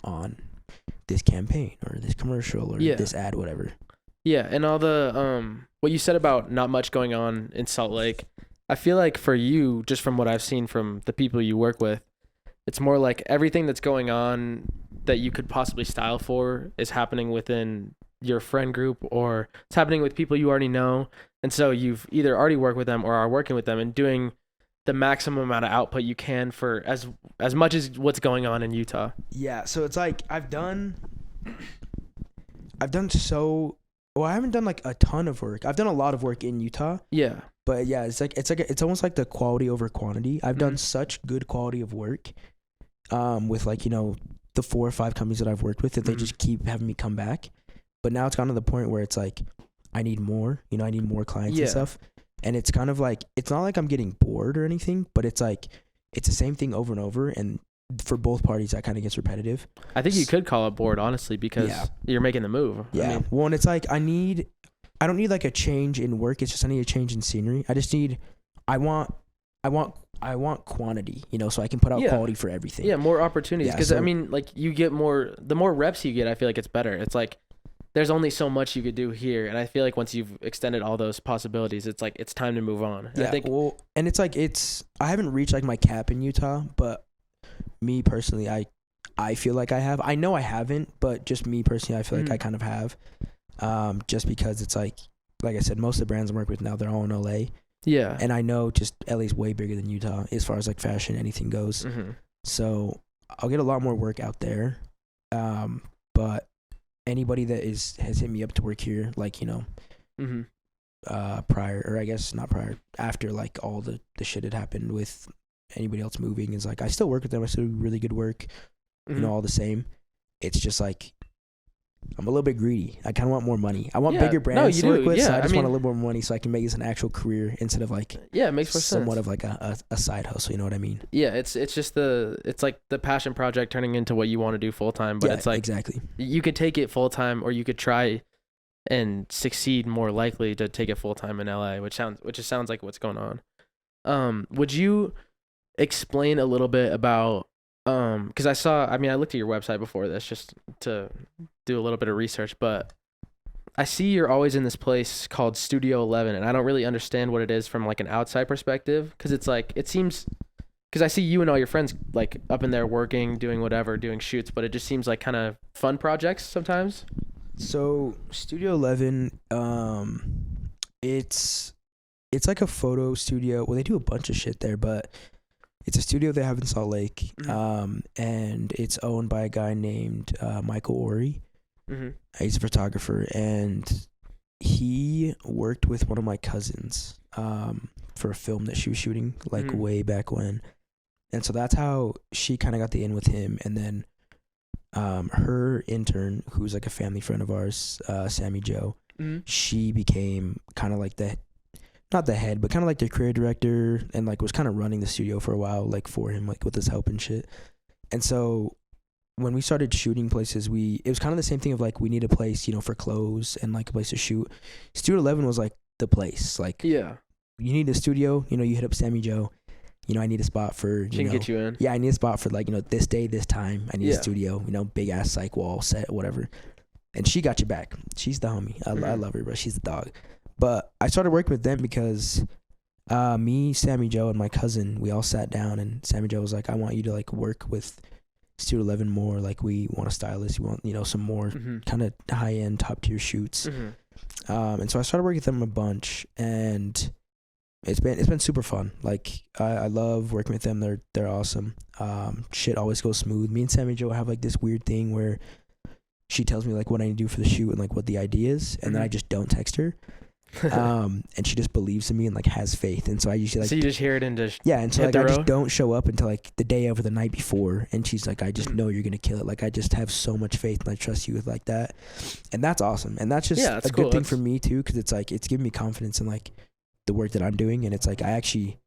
S1: on this campaign or this commercial or this ad, whatever. Yeah, and all the what you said about not much going on in Salt Lake, I feel like for you, just from what I've seen from the people you work with, it's more like everything that's going on
S2: that you could possibly style for is happening within your friend group, or it's happening with people you already know, and so you've either already worked with them or are working with them and doing the maximum amount of output you can for as much as what's going on in Utah.
S1: Yeah, so it's like I've done so well. I haven't done like a ton of work. I've done a lot of work in Utah.
S2: Yeah.
S1: But yeah, it's almost like the quality over quantity. I've done such good quality of work, with like, you know, the 4 or 5 companies that I've worked with, that they just keep having me come back. But now it's gotten to the point where it's like, I need more, you know, I need more clients and stuff. And it's kind of like, it's not like I'm getting bored or anything, but it's like, it's the same thing over and over. And for both parties, that kind of gets repetitive. I think
S2: you could call it bored, honestly, because you're making the move.
S1: Yeah. I mean, well, and it's like, I don't need like a change in work. It's just, I need a change in scenery. I want quantity, you know, so I can put out quality for everything.
S2: Yeah. More opportunities. Because I mean, like, you get the more reps you get, I feel like it's better. It's like, there's only so much you could do here. And I feel like once you've extended all those possibilities, it's like, it's time to move on. And
S1: yeah. And it's like, I haven't reached like my cap in Utah, but me personally, I feel like I have. I know I haven't, but just me personally, I feel like I kind of have. Just because it's like I said, most of the brands I work with now, they're all in LA. Yeah. And I know just LA's way bigger than Utah as far as like fashion, anything goes. So I'll get a lot more work out there. But anybody that has hit me up to work here, like, you know, prior, or I guess not prior, after like all the shit had happened with anybody else moving, is like, I still work with them. I still do really good work, you know, all the same. It's just like, I'm a little bit greedy. I kind of want more money. I want bigger brands to work with, so I just want a little more money so I can make this an actual career instead of like
S2: it makes more
S1: somewhat
S2: sense.
S1: Of like a side hustle. You know what I mean?
S2: Yeah, it's just it's like the passion project turning into what you want to do full time. But it's like, exactly, you could take it full time, or you could try and succeed more likely to take it full time in LA, which sounds like what's going on. Would you explain a little bit about? Because I looked at your website before this just to do a little bit of research, but I see you're always in this place called Studio 11, and I don't really understand what it is from like an outside perspective, because it's like, it seems, because I see you and all your friends like up in there working, doing whatever, doing shoots, but it just seems like kind of fun projects sometimes.
S1: So Studio 11, it's like a photo studio. Well, they do a bunch of shit there, but it's a studio they have in Salt Lake, and it's owned by a guy named Michael Ori. He's a photographer, and he worked with one of my cousins for a film that she was shooting like way back when. And so that's how she kind of got the in with him. And then her intern, who's like a family friend of ours, Sammy Joe, she became kind of like not the head, but kind of like the creative director, and like was kind of running the studio for a while, like for him, like with his help and shit. And so when we started shooting places, it was kind of the same thing of like, we need a place, you know, for clothes and like a place to shoot. Studio 11 was like the place. Like, yeah, you need a studio, you know, you hit up Sammy Joe, you know, I need a spot for,
S2: she can get you in.
S1: Yeah, I need a spot for like, you know, this day, this time. I need a studio, you know, big ass psych wall set, whatever. And she got you back. She's the homie. I love her, bro. She's the dog. But I started working with them because me, Sammy Joe, and my cousin, we all sat down, and Sammy Joe was like, I want you to like work with Studio 11 more. Like, we want a stylist. We want, you know, some more kind of high end, top tier shoots. And so I started working with them a bunch, and it's been super fun. Like, I love working with them. They're awesome. Shit always goes smooth. Me and Sammy Joe have like this weird thing where she tells me like what I need to do for the shoot and like what the idea is, and then I just don't text her. And she just believes in me and like has faith, and so I usually like,
S2: so you just hear it and just
S1: and so like I just don't show up until like the day of or the night before, and she's like, I just know you're gonna kill it. Like, I just have so much faith and I trust you with like that, and that's awesome. And that's just a good thing for me too, because it's like, it's giving me confidence in like the work that I'm doing, and it's like I actually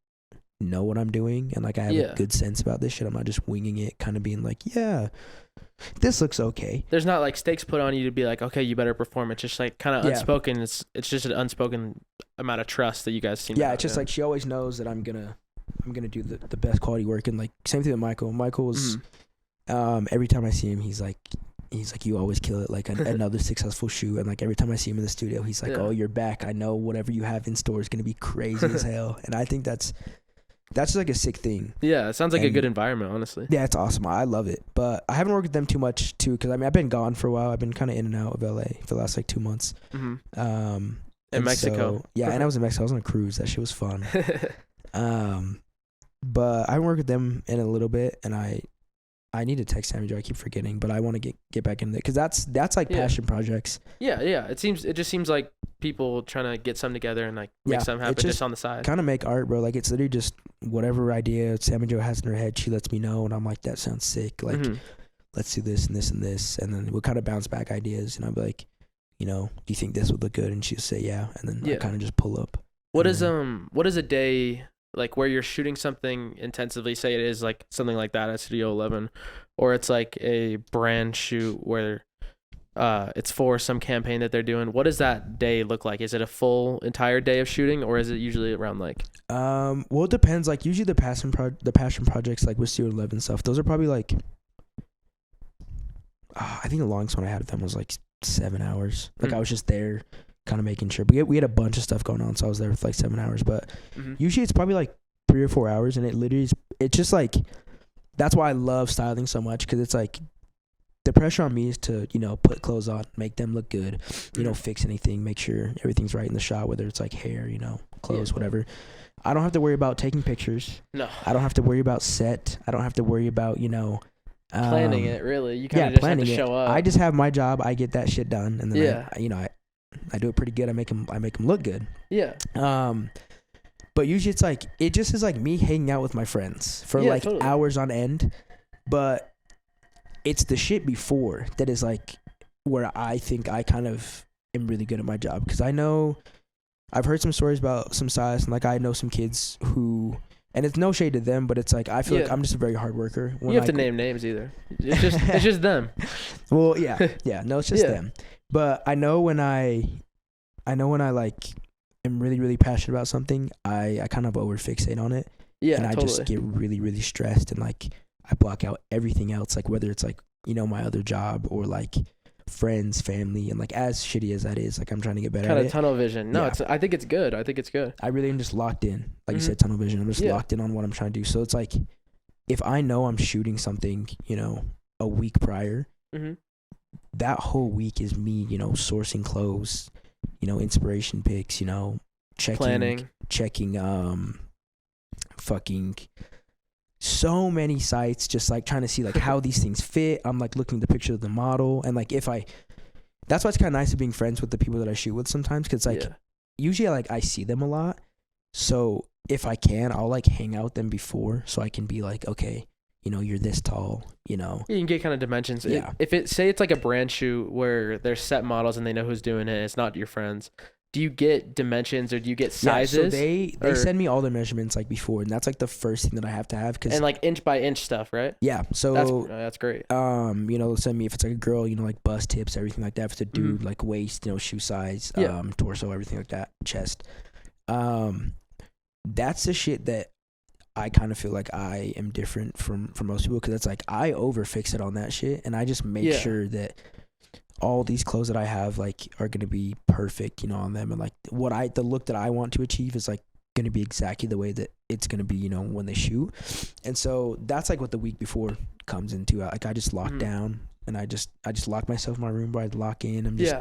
S1: know what I'm doing, and like I have a good sense about this shit. I'm not just winging it, kind of being like, this looks okay.
S2: There's not like stakes put on you to be like, okay, you better perform. It's just like kind of unspoken. It's just an unspoken amount of trust that you guys seem to have.
S1: It's just like, she always knows that I'm gonna do the best quality work. And like, same thing with Michael. Michael was every time I see him, he's like, you always kill it. Like, another successful shoot. And like, every time I see him in the studio, he's like, oh, you're back. I know whatever you have in store is gonna be crazy as hell. And I think that's that's like a sick thing.
S2: Yeah, it sounds like a good environment, honestly.
S1: Yeah, it's awesome. I love it. But I haven't worked with them too much too, because I mean I've been gone for a while. I've been kind of in and out of LA for the last like 2 months.
S2: In Mexico.
S1: So, yeah, and I was in Mexico. I was on a cruise. That shit was fun. But I haven't worked with them in a little bit, and I need to text Sammy Joe. I keep forgetting, but I want to get back into it, because that's like passion projects.
S2: Yeah. It just seems like people trying to get something together and like make something happen just on the side.
S1: Kind of make art, bro. Like it's literally just whatever idea Sammy Joe has in her head, she lets me know, and I'm like, that sounds sick. Like, let's do this and this and this, and then we'll kind of bounce back ideas, and I'll be like, you know, do you think this would look good? And she'll say yeah, and then I kind of just pull up.
S2: What is a day like where you're shooting something intensively? Say it is like something like that at Studio 11, or it's like a brand shoot where it's for some campaign that they're doing. What does that day look like? Is it a full entire day of shooting, or is it usually around like?
S1: Well, it depends. Like usually the passion projects like with Studio 11 stuff, those are probably like, I think the longest one I had with them was like 7 hours. Like I was just there kind of making sure. But we had a bunch of stuff going on, so I was there for like 7 hours. But usually it's probably like 3 or 4 hours, and it literally it's just like, that's why I love styling so much, because it's like the pressure on me is to, you know, put clothes on, make them look good, you know, fix anything, make sure everything's right in the shot, whether it's like hair, you know, clothes, whatever. I don't have to worry about taking pictures.
S2: No.
S1: I don't have to worry about set. I don't have to worry about, you know,
S2: planning it, really. You kind of just have to show up.
S1: I just have my job. I get that shit done, and then I do it pretty good. I make them look good.
S2: Yeah.
S1: But usually it's like, it just is like me hanging out with my friends for like hours on end. But it's the shit before that is like where I think I kind of am really good at my job, because I know I've heard some stories about some stylists, and like I know some kids who, and it's no shade to them, but it's like I feel like I'm just a very hard worker.
S2: You have to name names either. It's just them.
S1: Well, yeah, no, it's just them. But I know when I like am really, really passionate about something, I kind of over fixate on it. Yeah, and I just get really, really stressed, and like I block out everything else, like whether it's like, you know, my other job or like friends, family, and like as shitty as that is, like I'm trying to get better at it.
S2: Kind of tunnel vision. No, I think it's good. I
S1: really am just locked in. Like you said, tunnel vision. I'm just locked in on what I'm trying to do. So it's like, if I know I'm shooting something, you know, a week prior, that whole week is me, you know, sourcing clothes, you know, inspiration pics, you know, checking, fucking so many sites, just like trying to see like how these things fit. I'm like looking at the picture of the model, and like that's why it's kind of nice of being friends with the people that I shoot with sometimes, because like usually like I see them a lot, so if I can, I'll like hang out with them before, so I can be like, okay, you know, you're this tall, you know.
S2: You can get kind of dimensions. Yeah. If it's like a brand shoot where there's set models and they know who's doing it, it's not your friends. Do you get dimensions, or do you get sizes?
S1: So they send me all their measurements like before, and that's like the first thing that I have to have.
S2: And like inch by inch stuff, right?
S1: Yeah. So
S2: that's great.
S1: You know, they'll send me, if it's like a girl, you know, like bust tips, everything like that. If it's a dude, like waist, you know, shoe size, torso, everything like that, chest. That's the shit that I kind of feel like I am different from most people, because it's like I over fix it on that shit, and I just make sure that all these clothes that I have like are gonna be perfect, you know, on them, and like the look that I want to achieve is like gonna be exactly the way that it's gonna be, you know, when they shoot. And so that's like what the week before comes into. Like I just lock down, and I just lock myself in my room where I lock in. I'm just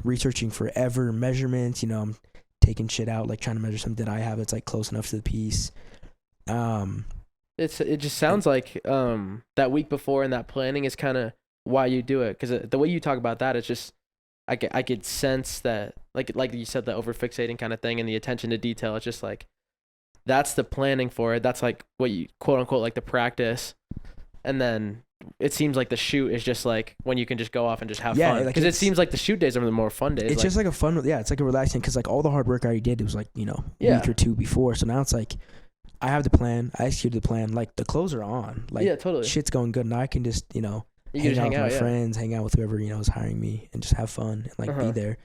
S1: researching forever measurements, you know. I'm taking shit out, like trying to measure something that I have that's like close enough to the piece.
S2: It just sounds like that week before and that planning is kind of why you do it, because the way you talk about that, it's just I could sense that like you said, the over fixating kind of thing and the attention to detail. It's just like that's the planning for it. That's like what you quote unquote like the practice, and then it seems like the shoot is just like when you can just go off and just have fun, because it seems like the shoot days are the more fun days.
S1: It's like, just like a fun, it's like a relaxing, because like all the hard work I already did, it was like, you know, a week or two before. So now it's like I have the plan, I executed the plan, like the clothes are on, like totally, shit's going good, and I can just, you know, hang out with my friends, hang out with whoever, you know, is hiring me, and just have fun and like be there.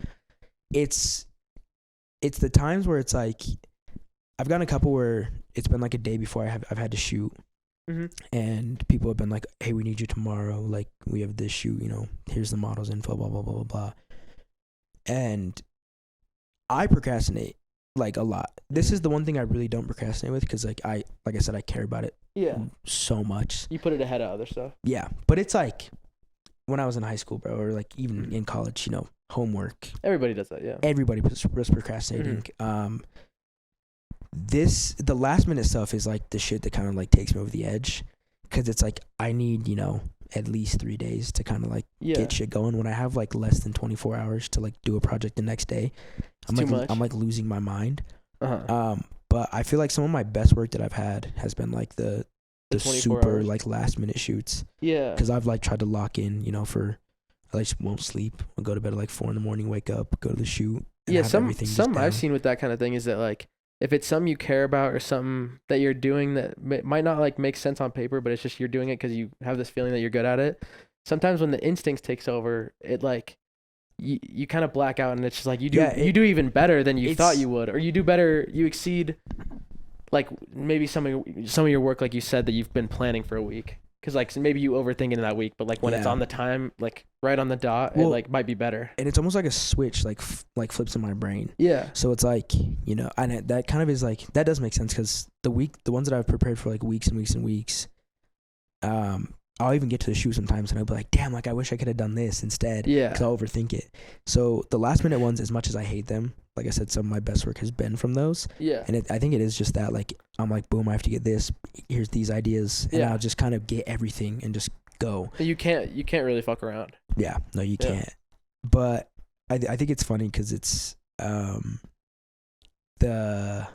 S1: It's the times where it's like I've gotten a couple where it's been like a day before I've had to shoot, and people have been like, hey, we need you tomorrow, like we have this shoot, you know, here's the model's info, blah blah blah blah blah. And I procrastinate like a lot. This is the one thing I really don't procrastinate with because like I said, I care about it so much.
S2: You put it ahead of other stuff.
S1: Yeah, but it's like when I was in high school, bro, or like even in college, homework.
S2: Everybody does that, yeah.
S1: Everybody was procrastinating. The last minute stuff is like the shit that kind of like takes me over the edge because it's like I need at least 3 days to kind of like get shit going. When I have like less than 24 hours to like do a project the next day, I'm like losing my mind. But I feel like some of my best work that I've had has been like the super hours. Like last minute shoots. Yeah. Because I've like tried to lock in, for I just won't sleep. I'll go to bed at like 4 a.m, wake up, go to the shoot.
S2: Yeah. Some I've seen with that kind of thing is that like if it's something you care about or something that you're doing that might not like make sense on paper, but it's just you're doing it because you have this feeling that you're good at it. Sometimes when the instincts takes over, it like you kind of black out and it's just like you do even better than you thought you would, or you do better, you exceed like maybe some of your work, like you said, that you've been planning for a week. Because like maybe you overthink it in that week, but like when it's on the time, like right on the dot, it like might be better.
S1: And it's almost like a switch, like flips in my brain.
S2: Yeah.
S1: So it's like and that kind of is like that does make sense because the ones that I've prepared for like weeks and weeks and weeks, I'll even get to the shoot sometimes and I'll be like, damn, like I wish I could have done this instead. Yeah. Because I'll overthink it. So the last minute ones, as much as I hate them, like I said, some of my best work has been from those. Yeah. And I think it is just that, like, I'm like, boom, I have to get this. Here's these ideas. And I'll just kind of get everything and just go.
S2: You can't really fuck around.
S1: Yeah. No, you can't. But I think it's funny because it's the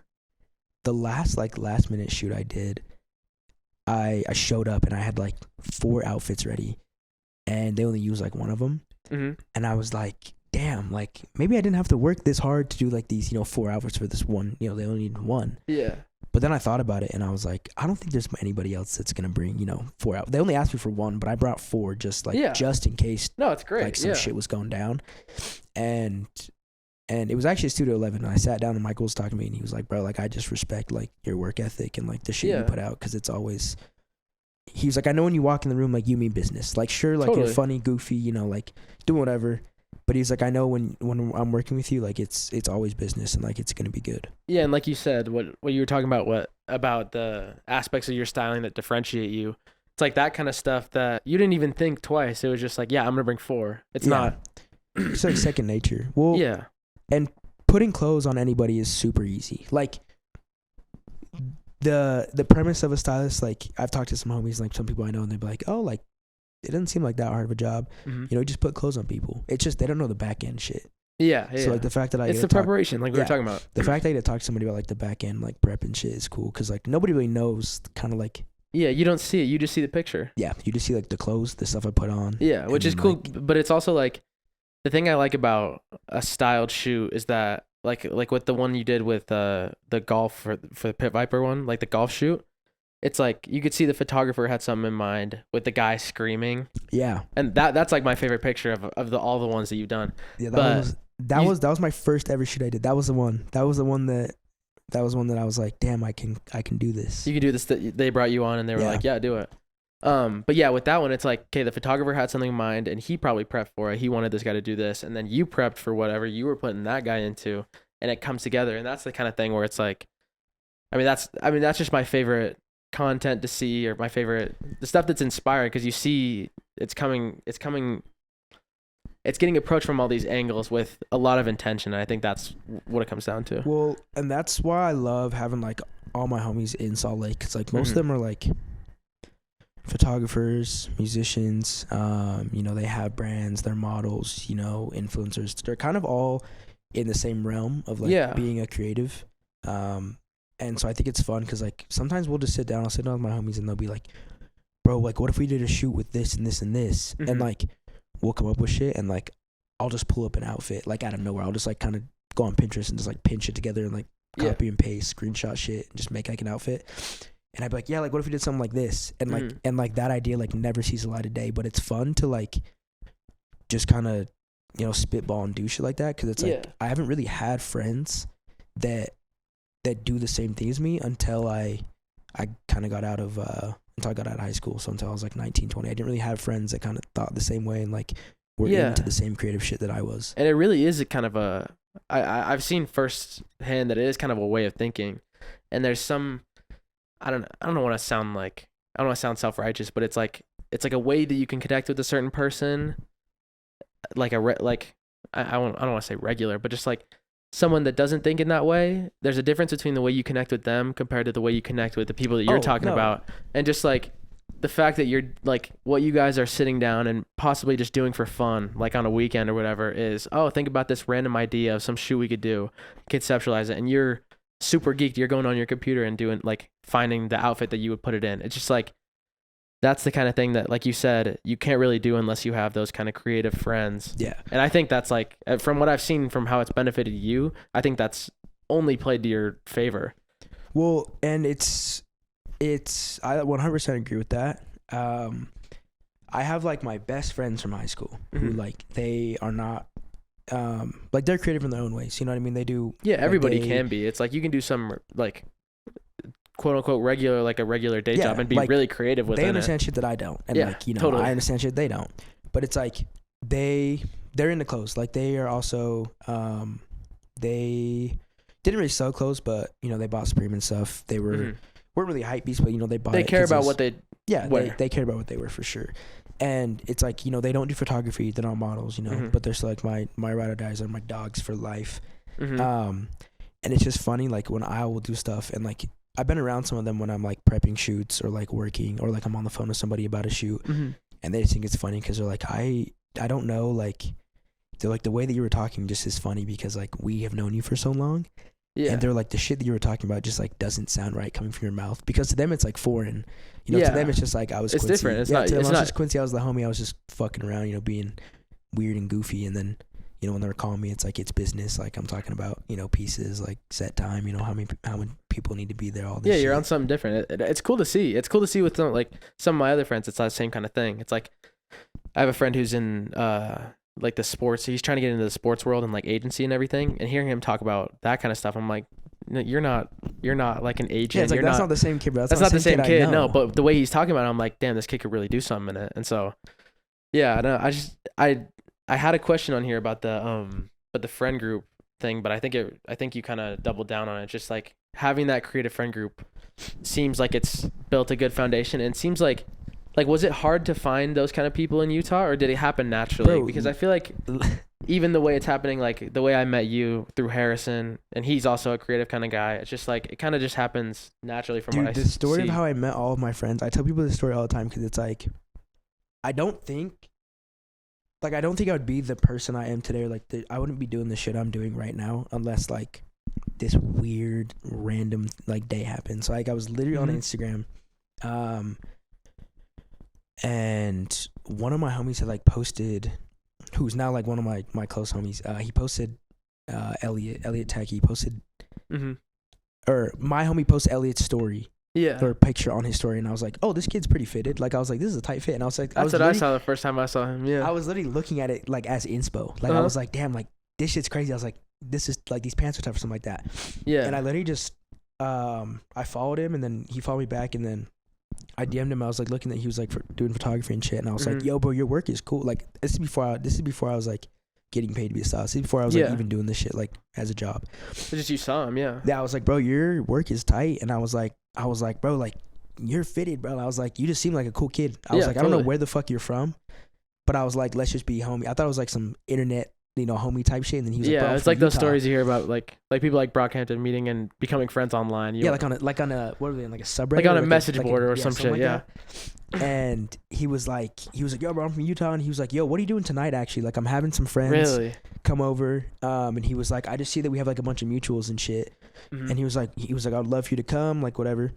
S1: last minute shoot I did, I showed up and I had like 4 outfits ready and they only used like one of them. Mm-hmm. And I was like, damn, like maybe I didn't have to work this hard to do like these, 4 outfits for this one, they only need one. Yeah. But then I thought about it and I was like, I don't think there's anybody else that's going to bring, 4 out. They only asked me for 1, but I brought 4 just in case.
S2: No, it's great.
S1: Like some shit was going down. And it was actually Studio 11 and I sat down and Michael was talking to me and he was like, bro, like I just respect like your work ethic and like the shit you put out because it's always, he was like, I know when you walk in the room, like you mean business. Like sure, like you're funny, goofy, like doing whatever. But he's like, I know when I'm working with you, like it's always business and like it's gonna be good.
S2: Yeah, and like you said, what you were talking about, about the aspects of your styling that differentiate you. It's like that kind of stuff that you didn't even think twice. It was just like, yeah, I'm gonna bring 4. It's not.
S1: It's like second nature. Well, yeah. And putting clothes on anybody is super easy. Like the premise of a stylist, like I've talked to some homies, like some people I know, and they'd be like, oh, like it doesn't seem like that hard of a job. Mm-hmm. Just put clothes on people. It's just they don't know the back end shit. Yeah. So like the fact that
S2: it's the preparation, like we were talking about.
S1: The fact that I get to talk to somebody about like the back end, like prep and shit is cool because like nobody really knows kind of like.
S2: Yeah, you don't see it. You just see the picture.
S1: Yeah, you just see like the clothes, the stuff I put on.
S2: Yeah, which is cool, but it's also like the thing I like about a styled shoot is that like with the one you did with the golf for the Pit Viper one, like the golf shoot, it's like you could see the photographer had something in mind with the guy screaming. Yeah. And that's like my favorite picture of all the ones that you've done. Yeah,
S1: that was my first ever shoot I did. That was the one that I was like, damn, I can do this.
S2: You can do this. They brought you on and they were like, yeah, do it. But yeah, with that one, it's like, okay, the photographer had something in mind and he probably prepped for it. He wanted this guy to do this. And then you prepped for whatever you were putting that guy into and it comes together. And that's the kind of thing where it's like, that's just my favorite content to see, or my favorite, the stuff that's inspired because you see it's getting approached from all these angles with a lot of intention. And I think that's what it comes down to.
S1: Well, and that's why I love having like all my homies in Salt Lake because like most of them are like photographers, musicians, they have brands, they're models, influencers. They're kind of all in the same realm of like being a creative. And so I think it's fun because like sometimes we'll just I'll sit down with my homies and they'll be like, bro, like what if we did a shoot with this and this and this? Mm-hmm. And like we'll come up with shit and like I'll just pull up an outfit like out of nowhere. I'll just like kind of go on Pinterest and just like pinch it together and like copy and paste, screenshot shit and just make like an outfit. And I'd be like, yeah, like what if we did something like this? And like and like that idea like never sees the light of day, but it's fun to like just kind of spitball and do shit like that because it's like I haven't really had friends that do the same thing as me until I kind of got out of high school. So until I was like 19, 20, I didn't really have friends that kind of thought the same way and like were into the same creative shit that I was.
S2: And it really is a kind of a I've seen firsthand that it is kind of a way of thinking, and there's some I don't want to sound like I don't want to sound self-righteous, but it's like a way that you can connect with a certain person, like I don't want to say regular, but just like someone that doesn't think in that way. There's a difference between the way you connect with them compared to the way you connect with the people that you're talking about, and just like the fact that you're like what you guys are sitting down and possibly just doing for fun, like on a weekend or whatever, is think about this random idea of some shoot we could do, conceptualize it, and you're super geeked. You're going on your computer and doing like finding the outfit that you would put it in. It's just like that's the kind of thing that, like you said, you can't really do unless you have those kind of creative friends.
S1: Yeah.
S2: And I think that's like, from what I've seen from how it's benefited you, I think that's only played to your favor.
S1: Well, and it's I 100% agree with that. I have like my best friends from high school who like they are not like they're creative in their own ways. You know what I mean? They do.
S2: Yeah, everybody can be. It's like you can do some like quote unquote regular, like a regular day job and be like, really creative with it.
S1: They understand shit that I don't. And like, you know,
S2: totally.
S1: I understand shit they don't. But it's like they're into clothes. Like they are also they didn't really sell clothes, but you know, they bought Supreme and stuff. They weren't really hype beasts, but you know, they bought
S2: They care about what they wear.
S1: They care about what they wear for sure. And it's like, you know, they don't do photography, they're not models, you know, but they're still like my ride or dies are my dogs for life. And it's just funny, like when I will do stuff and like I've been around some of them when I'm like prepping shoots or like working or like I'm on the phone with somebody about a shoot and they just think it's funny because they're like, I don't know, like they're like, the way that you were talking just is funny because like we have known you for so long. Yeah. And they're like, the shit that you were talking about just like doesn't sound right coming from your mouth because to them it's like foreign. You know, to them it's just like I was Quincy.
S2: It's different. It's not.
S1: To them,
S2: it's
S1: I was
S2: not
S1: just Quincy. I was the homie. I was just fucking around, you know, being weird and goofy. And then, you know, when they were calling me, it's like it's business. Like I'm talking about, you know, pieces, like set time. You know, how many people need to be there. All this. Yeah,
S2: you're on something different. It's cool to see. It's cool to see with some of my other friends. It's the same kind of thing. It's like I have a friend who's in like the sports. He's trying to get into the sports world and like agency and everything. And hearing him talk about that kind of stuff, I'm like, no, you're not like an agent.
S1: Yeah, it's like, that's not the same kid, bro.
S2: That's not the same kid. No, but the way he's talking about it, I'm like, damn, this kid could really do something in it. And so, yeah, no, I had a question on here about the friend group thing, but I think you kind of doubled down on it. Just like having that creative friend group seems like it's built a good foundation, and seems like was it hard to find those kind of people in Utah, or did it happen naturally? Bro, because I feel like even the way it's happening, like the way I met you through Harrison, and he's also a creative kind of guy. It's just like it kind of just happens naturally from what I see.
S1: The story of how I met all of my friends, I tell people this story all the time because it's like I don't think I would be the person I am today. Or like I wouldn't be doing the shit I'm doing right now unless like this weird random like day happened. So like I was literally on Instagram, and one of my homies had like posted, who's now like one of my close homies. He posted Elliot Tech. He posted, or my homie posted Elliot's story. Yeah. Or a picture on his story, and I was like, "Oh, this kid's pretty fitted." Like I was like, "This is a tight fit," and I was like,
S2: "That's what I saw the first time I saw him." Yeah.
S1: I was literally looking at it like as inspo. Like I was like, "Damn, like this shit's crazy." I was like, "This is like these pants are tough," or something like that. Yeah. And I literally just I followed him, and then he followed me back, and then I DM'd him. I was like looking that he was like doing photography and shit, and I was like, "Yo, bro, your work is cool." Like this is before I was like getting paid to be a stylist. This is before I was like even doing this shit like as a job.
S2: It's just you saw him, yeah.
S1: Yeah, I was like, "Bro, your work is tight," and I was like, "Bro, like you're fitted, bro." I was like, "You just seem like a cool kid." I was like, "I don't know where the fuck you're from," but I was like, "Let's just be homie." I thought it was like some internet, you know, homie type shit. And then he was like, "Bro,
S2: it's like those stories you hear about, like people like Brockhampton meeting and becoming friends online.
S1: Like on a what are they, like a subreddit,
S2: like on a message board or some shit, yeah.
S1: And he was like, "Yo, bro, I'm from Utah," and he was like, "Yo, what are you doing tonight? Actually, like, I'm having some friends come over." And he was like, "I just see that we have like a bunch of mutuals and shit." And he was like, "I'd love for you to come, like whatever."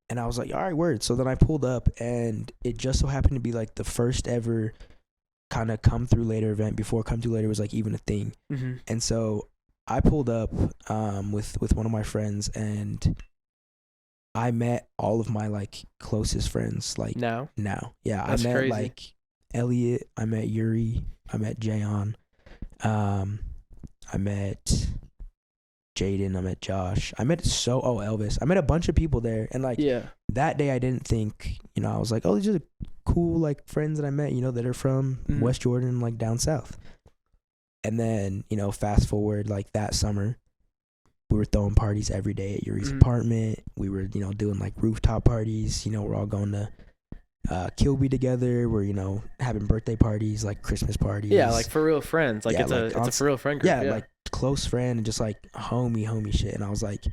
S1: And I was like, "All right, word." So then I pulled up, and it just so happened to be like the first ever kind of come through later event before come through later was like even a thing. And so I pulled up with one of my friends, and I met all of my like closest friends like now. Yeah. That's I met crazy. Like Elliot, I met Yuri, I met Jayon, I met Jaden, I met Josh, I met Elvis. I met a bunch of people there, and like that day I didn't think, you know, I was like, "Oh, these are the cool like friends that I met, you know, that are from West Jordan, like down south." And then, fast forward like that summer, we were throwing parties every day at Yuri's apartment. We were, doing like rooftop parties. We're all going to Kilby together. We're, having birthday parties, like Christmas parties.
S2: Yeah, like for real friends. Like it's
S1: like
S2: a for real friend group.
S1: Yeah, like close friend and just like homie shit. And I was like,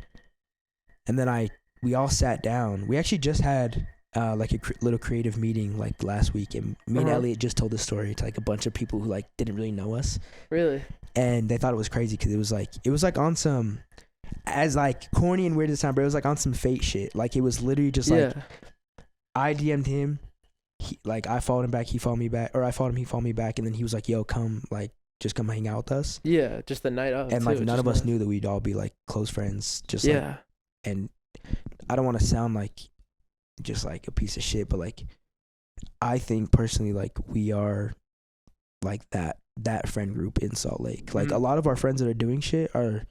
S1: and then we all sat down. We actually just had like a little creative meeting like last week, and me and Elliot just told the story to like a bunch of people who like didn't really know us.
S2: Really?
S1: And they thought it was crazy because it was like on some, as like corny and weird as time, but it was like on some fate shit. Like it was literally just like I DM'd him, I followed him back, he followed me back, or I followed him, he followed me back, and then he was like, "Yo, come like just come hang out with us."
S2: Yeah, just the night of.
S1: And like none of us knew that we'd all be like close friends. Just like, and I don't want to sound like just like a piece of shit, but like I think personally like we are like that friend group in Salt Lake. Like a lot of our friends that are doing shit are,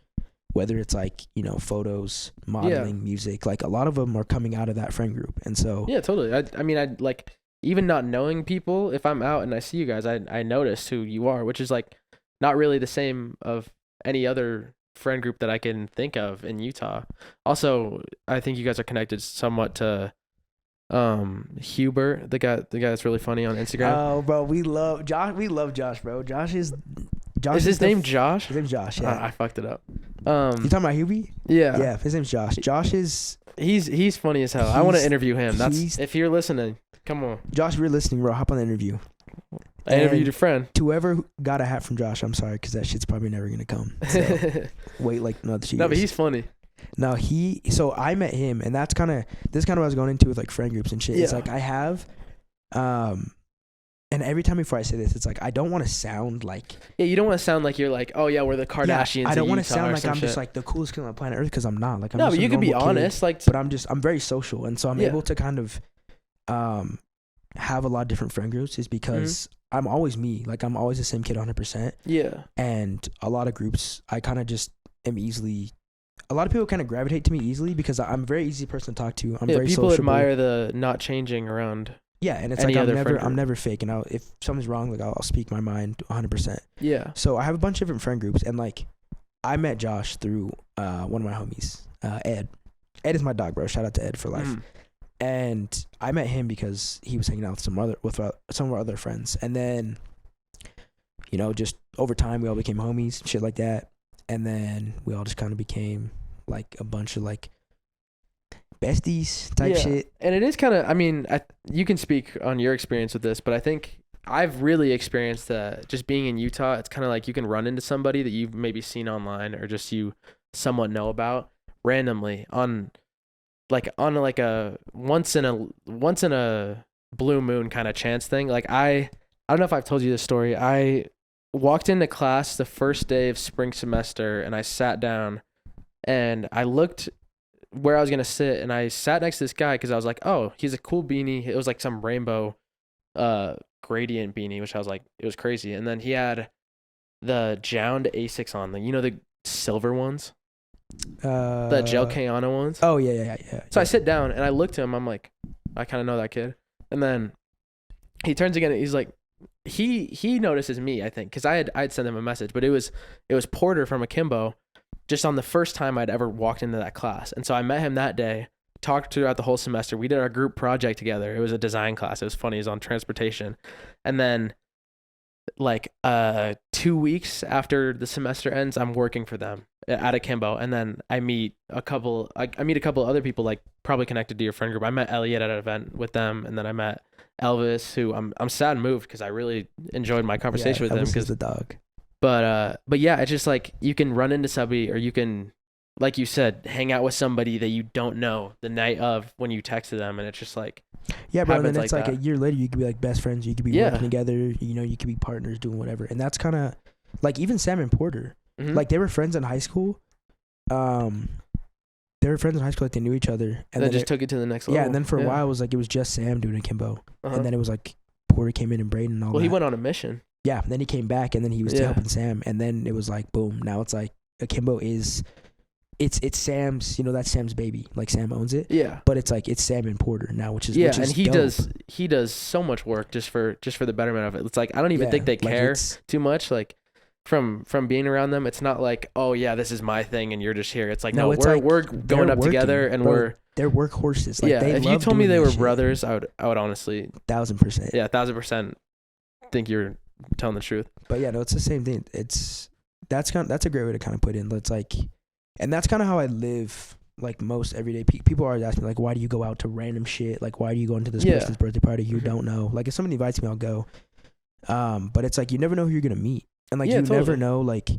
S1: whether it's like photos, modeling, music, like a lot of them are coming out of that friend group. And so
S2: yeah, totally. I mean, I like, even not knowing people, if I'm out and I see you guys, I notice who you are, which is like not really the same of any other friend group that I can think of in Utah. Also, I think you guys are connected somewhat to Huber, the guy that's really funny on Instagram.
S1: Oh, bro, we love Josh, bro. Josh is
S2: his name Josh?
S1: His name's Josh, yeah.
S2: I fucked it up.
S1: You talking about Hubie?
S2: Yeah.
S1: Yeah, his name's Josh. Josh is
S2: he's funny as hell. I want to interview him. If you're listening, come on.
S1: Josh, if you're listening, bro, hop on the interview.
S2: I interviewed your friend.
S1: To whoever got a hat from Josh, I'm sorry, because that shit's probably never gonna come. So wait like another 2 years.
S2: No, but he's funny.
S1: No, so I met him, and that's kind of what I was going into with like friend groups and shit. Yeah. It's like I have, and every time before I say this, it's like I don't want to sound like,
S2: yeah, you don't want to sound like you're like, oh yeah, we're the Kardashians.
S1: I don't want to sound like I'm just like the coolest kid on the planet Earth, because I'm not. Like I'm
S2: but you can be honest, like,
S1: but I'm very social, and so I'm able to kind of, have a lot of different friend groups, is because I'm always me. Like I'm always the same kid 100%.
S2: Yeah. And
S1: a lot of groups, I kind of just am easily. A lot of people kind of gravitate to me easily because I'm a very easy person to talk to. I'm very
S2: people
S1: sociable.
S2: Admire the not changing around.
S1: Yeah, and it's like I'm never fake, and if something's wrong, like I'll speak my mind 100%.
S2: Yeah.
S1: So I have a bunch of different friend groups, and like I met Josh through one of my homies, Ed. Ed is my dog, bro. Shout out to Ed for life. And I met him because he was hanging out with some of our other friends, and then just over time we all became homies, shit like that, and then we all just kind of became like a bunch of like besties type shit.
S2: And it is kind of, I mean, you can speak on your experience with this, but I think I've really experienced that just being in Utah. It's kind of like you can run into somebody that you've maybe seen online or just you somewhat know about randomly on a once in a blue moon kind of chance thing. Like I don't know if I've told you this story. I walked into class the first day of spring semester, and I sat down and I looked where I was going to sit, and I sat next to this guy because I was like, oh, he's a cool beanie. It was like some rainbow gradient beanie, which I was like, it was crazy. And then he had the Jound Asics on, the silver ones, the Gel Kayana ones.
S1: Oh, yeah.
S2: So I sit down and I looked at him. I'm like, I kind of know that kid. And then he turns again and he's like, he notices me, I think, because I'd sent him a message, but it was Porter from Akimbo, just on the first time I'd ever walked into that class. And so I met him that day, talked throughout the whole semester. We did our group project together. It was a design class. It was funny. It was on transportation. And then like 2 weeks after the semester ends, I'm working for them at Akimbo. And then I meet a couple other people, like probably connected to your friend group. I met Elliot at an event with them. And then I met Elvis, who I'm sad and moved because I really enjoyed my conversation with him.
S1: Elvis is the dog.
S2: But yeah, it's just like you can run into somebody, or you can, like you said, hang out with somebody that you don't know the night of when you texted them, and it's just like,
S1: yeah, bro. And then it's like a year later, you could be like best friends. You could be working together. You could be partners doing whatever. And that's kind of like even Sam and Porter, like they were friends in high school. They were friends in high school, like they knew each other, and then
S2: just took it to the next level.
S1: Yeah, and then for a while it was just Sam doing Akimbo, and then it was like Porter came in and Braden and all that.
S2: Well, he went on a mission.
S1: Yeah, then he came back, and then he was helping Sam, and then it was like boom. Now it's like Akimbo is, it's Sam's. That's Sam's baby. Like Sam owns it. Yeah. But it's like it's Sam and Porter now, which is
S2: and he does so much work just for the betterment of it. It's like I don't even think they care too much. Like from being around them, it's not like, oh yeah, this is my thing and you're just here. It's like, no,
S1: it's like
S2: we're going up together and
S1: bro, they're workhorses. Like,
S2: if you told me they were brothers, I would honestly
S1: 1,000%.
S2: Yeah, 1,000% think you're telling the truth.
S1: But yeah, no, it's the same thing. That's a great way to kind of put in. It's like, and that's kind of how I live. Like most everyday people always ask me, like, why do you go out to random shit? Like, why do you go into this person's birthday party you don't know? Like, if somebody invites me, I'll go. But it's like, you never know who you're gonna meet, and like, you never know. Like,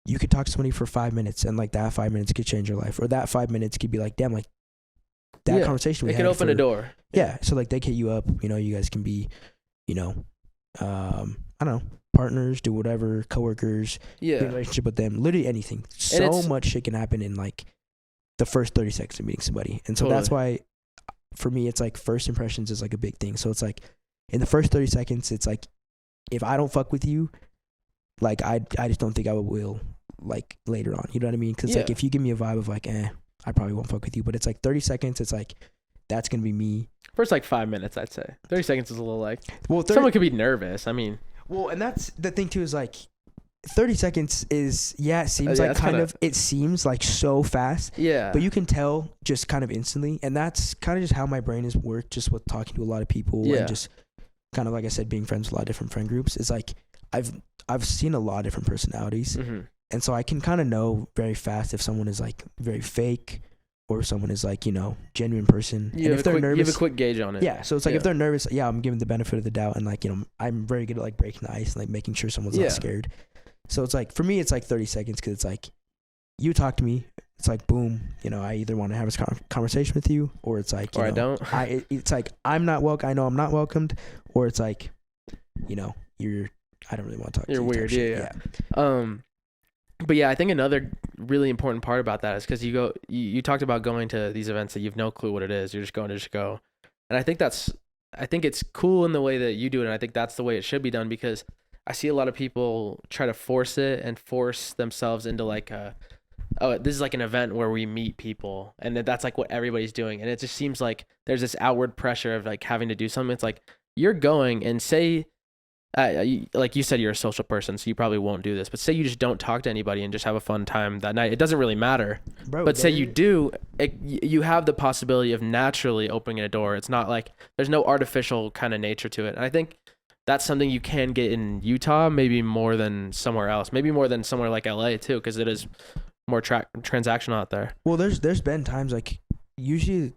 S1: you could talk to somebody for 5 minutes, and like that 5 minutes could change your life, or that 5 minminutes could be like, damn, like that conversation we had.
S2: It could open a door.
S1: Yeah. So like, they hit you up. You know, you guys can be, you know, I don't know, partners, do whatever, coworkers. Yeah. Be in a relationship with them. Literally anything. So much shit can happen in like the first 30 seconds of meeting somebody. And so that's why for me, it's like first impressions is like a big thing. So it's like in the first 30 seconds, it's like, if I don't fuck with you, like I just don't think I will like later on. You know what I mean? Cause like, if you give me a vibe of like, I probably won't fuck with you, but it's like 30 seconds. It's like, that's going to be me.
S2: First like 5 minutes, I'd say. 30 seconds is a little like, someone could be nervous. I mean.
S1: Well, and that's the thing too, is like 30 seconds is, it seems like it seems like so fast. Yeah. But you can tell just kind of instantly. And that's kind of just how my brain is worked, just with talking to a lot of people and just kind of, like I said, being friends with a lot of different friend groups. It's like, I've seen a lot of different personalities. Mm-hmm. And so I can kind of know very fast if someone is like very fake or someone is like, you know, genuine person. And if they're nervous,
S2: you have a quick gauge on it.
S1: Yeah. So it's like, if they're nervous, I'm giving the benefit of the doubt. And like, you know, I'm very good at like breaking the ice and like making sure someone's not scared. So it's like, for me, it's like 30 seconds. Cause it's like, you talk to me, it's like, boom, you know, I either want to have a conversation with you, or it's like,
S2: I don't.
S1: It's like, I'm not welcome. I know I'm not welcomed. Or it's like, you know, I don't really want to talk to you.
S2: You're weird. Yeah. But yeah, I think another really important part about that is because you talked about going to these events that you have no clue what it is. You're just going to just go. And I think it's cool in the way that you do it. And I think that's the way it should be done, because I see a lot of people try to force it and force themselves into like this is like an event where we meet people, and that's like what everybody's doing. And it just seems like there's this outward pressure of like having to do something. It's like, you're going and say, like you said, you're a social person, so you probably won't do this, but say you just don't talk to anybody and just have a fun time that night. It doesn't really matter. Bro, but say you do, you have the possibility of naturally opening a door. It's not like there's no artificial kind of nature to it. And I think that's something you can get in Utah, maybe more than somewhere else, maybe more than somewhere like LA too, because it is more transactional out there.
S1: Well, there's been times like, usually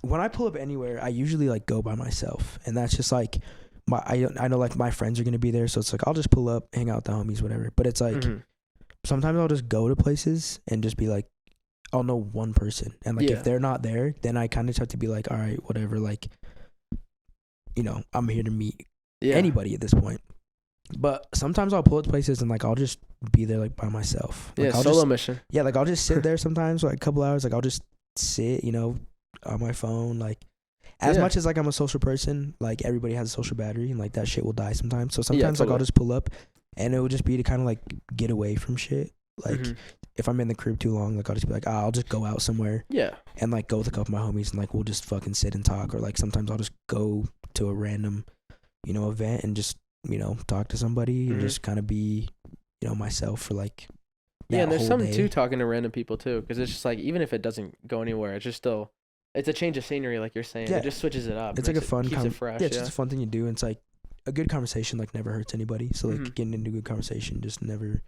S1: when I pull up anywhere, I usually like go by myself, and that's just like, I know like my friends are going to be there. So it's like, I'll just pull up, hang out with the homies, whatever. But it's like, sometimes I'll just go to places and just be like, I'll know one person. And like, if they're not there, then I kind of have to be like, all right, whatever. Like, you know, I'm here to meet anybody at this point. But sometimes I'll pull up places and like, I'll just be there like by myself. Like,
S2: solo mission.
S1: Yeah. Like, I'll just sit there sometimes for like a couple hours. Like, I'll just sit, you know, on my phone, like, as much as like I'm a social person, like everybody has a social battery, and like that shit will die sometimes. So sometimes like I'll just pull up, and it will just be to kind of like get away from shit. Like if I'm in the crib too long, like I'll just be like, I'll just go out somewhere. Yeah. And like go with a couple of my homies, and like we'll just fucking sit and talk. Or like sometimes I'll just go to a random, you know, event and just, you know, talk to somebody and just kind of be, you know, myself for like that
S2: and there's
S1: whole
S2: something
S1: day.
S2: too talking to random people too, because it's just like, even if it doesn't go anywhere, it's just still. It's a change of scenery, like you're saying. Yeah. It just switches it up.
S1: It's like a fun,
S2: keeps it fresh.
S1: Yeah, it's just a fun thing to do. And it's like a good conversation, like never hurts anybody. So like getting into a good conversation just never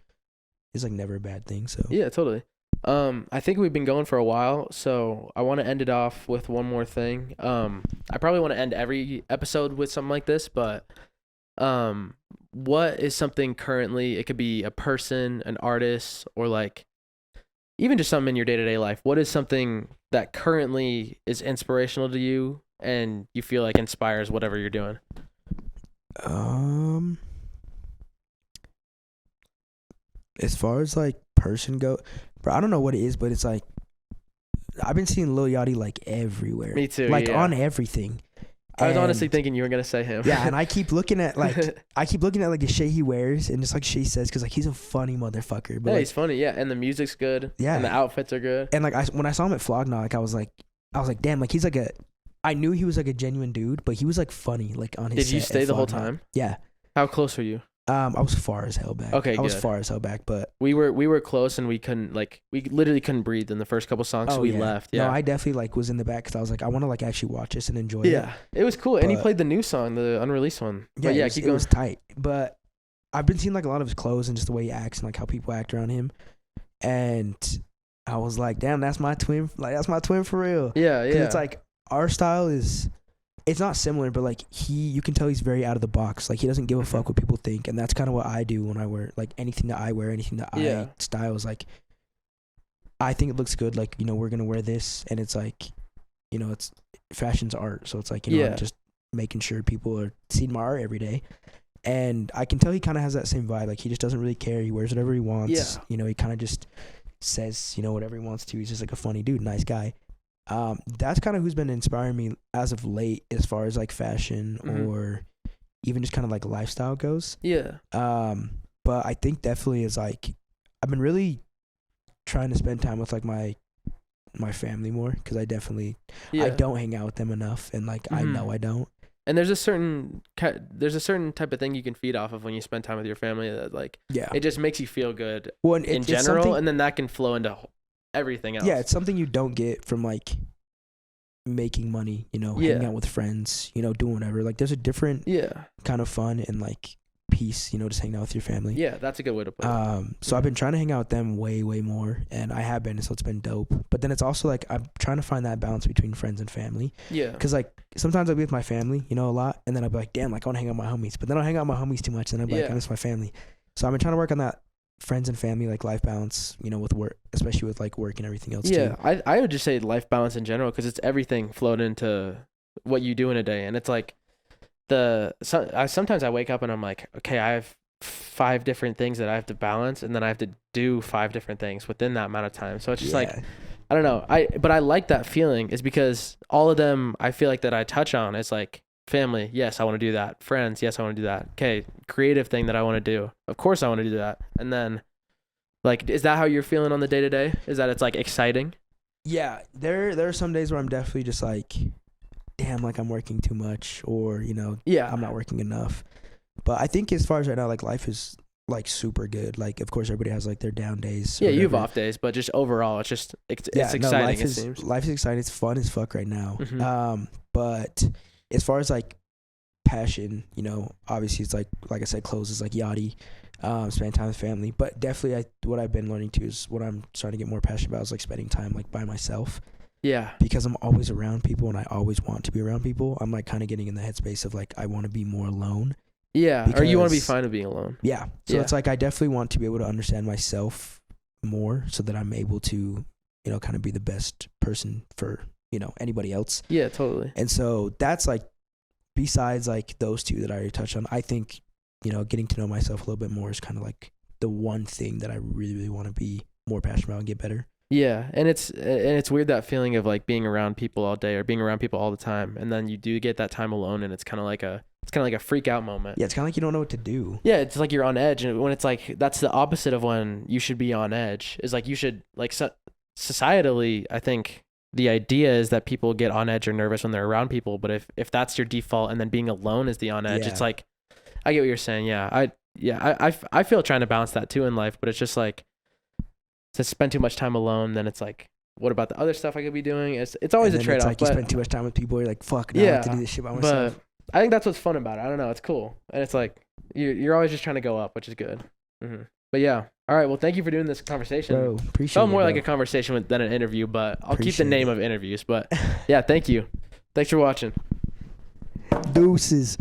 S1: is like never a bad thing. So
S2: yeah, totally. I think we've been going for a while, so I want to end it off with one more thing. I probably want to end every episode with something like this, but what is something currently? It could be a person, an artist, or like even just something in your day-to-day life. What is something that currently is inspirational to you and you feel like inspires whatever you're doing?
S1: As far as like person go, bro, I don't know what it is, but it's like I've been seeing Lil Yachty like everywhere.
S2: Me too.
S1: Like on everything.
S2: I was honestly thinking you were gonna say him.
S1: Yeah, and I keep looking at like the shit he wears and just like shit he says, because like he's a funny motherfucker. But
S2: yeah,
S1: like,
S2: he's funny. Yeah, and the music's good. Yeah, and the outfits are good.
S1: And like when I saw him at Flogna, like I was like, damn, like he's like I knew he was like a genuine dude, but he was like funny, like on his.
S2: Did you stay the whole time?
S1: Yeah.
S2: How close are you?
S1: I was far as hell back.
S2: Okay,
S1: I was
S2: good.
S1: far as hell back, but
S2: we were close and we couldn't we literally couldn't breathe in the first couple songs, so we left. Yeah.
S1: No, I definitely was in the back because I was like, I want to actually watch this and enjoy it.
S2: Yeah, it was cool, and he played the new song, the unreleased one.
S1: Yeah,
S2: but keep going.
S1: It was tight, but I've been seeing a lot of his clothes and just the way he acts and how people act around him, and I was like, damn, that's my twin. That's my twin for real.
S2: Yeah, yeah.
S1: It's our style is. It's not similar, but you can tell he's very out of the box. He doesn't give a fuck what people think, and that's kind of what I do when I wear anything that I wear, anything that I style is I think it looks good. We're gonna wear this, and it's it's fashion's art, so it's I'm just making sure people are seeing my art every day, and I can tell he kind of has that same vibe. He just doesn't really care. He wears whatever he wants.
S2: Yeah.
S1: He kind of just says whatever he wants to. He's just a funny dude, nice guy. That's kind of who's been inspiring me as of late as far as fashion or even just kind of lifestyle goes.
S2: Yeah.
S1: But I think definitely is I've been really trying to spend time with my family more because I definitely I don't hang out with them enough, and I know I don't.
S2: And there's a certain type of thing you can feed off of when you spend time with your family that it just makes you feel good in general, and then that can flow into everything else.
S1: Yeah, it's something you don't get from making money, hanging out with friends, doing whatever. There's a different kind of fun and peace, just hanging out with your family.
S2: Yeah, that's a good way to put it.
S1: So I've been trying to hang out with them way, way more, and I have been, so it's been dope. But then it's also I'm trying to find that balance between friends and family.
S2: Yeah.
S1: Because sometimes I'll be with my family, a lot, and then I'll be like, damn, I want to hang out with my homies. But then I'll hang out with my homies too much, and I'll be I miss my family. So I've been trying to work on that friends and family life balance, with work, especially with work and everything else too.
S2: I would just say life balance in general, because it's everything flowed into what you do in a day, and it's sometimes I wake up and I'm like, okay, I have 5 different things that I have to balance, and then I have to do 5 different things within that amount of time. So it's just I don't know, but I like that feeling, is because all of them I feel that I touch on is family, yes, I want to do that. Friends, yes, I want to do that. Okay, creative thing that I want to do. Of course I want to do that. And then, is that how you're feeling on the day-to-day? Is that it's, exciting?
S1: Yeah, there are some days where I'm definitely just damn, I'm working too much, or, I'm not working enough. But I think as far as right now, life is, super good. Of course, everybody has, their down days.
S2: Yeah, you have off days, but just overall, it's exciting,
S1: life
S2: it seems.
S1: Life is exciting. It's fun as fuck right now.
S2: Mm-hmm.
S1: But as far as passion, obviously it's like I said, clothes is yachty, spending time with family. But definitely what I've been learning too is what I'm starting to get more passionate about is spending time by myself.
S2: Yeah.
S1: Because I'm always around people and I always want to be around people. I'm kind of getting in the headspace of I want to be more alone.
S2: Yeah. Or you want to be fine with being alone.
S1: Yeah. So it's I definitely want to be able to understand myself more so that I'm able to, kind of be the best person for, anybody else.
S2: Yeah, totally.
S1: And so that's besides those two that I already touched on, I think, getting to know myself a little bit more is kind of the one thing that I really, really want to be more passionate about and get better.
S2: Yeah, and it's weird, that feeling of being around people all day or being around people all the time, and then you do get that time alone, and it's kind of like a freak out moment.
S1: Yeah, it's kind of you don't know what to do.
S2: Yeah, it's you're on edge, and when it's that's the opposite of when you should be on edge. Is you should societally, I think the idea is that people get on edge or nervous when they're around people, but if that's your default and then being alone is the on edge, it's I get what you're saying. Yeah, I feel trying to balance that too in life, but it's just to spend too much time alone, then it's what about the other stuff I could be doing? It's always a trade-off.
S1: It's you spend too much time with people, you're fuck, now I have to do this shit by myself.
S2: But I think that's what's fun about it. I don't know, it's cool, and it's you're always just trying to go up, which is good. Mm-hmm. But yeah, all right. Well, thank you for doing this conversation.
S1: Bro, appreciate it.
S2: Felt more like a conversation than an interview, but I'll keep the name of interviews. But yeah, thank you. Thanks for watching.
S1: Deuces.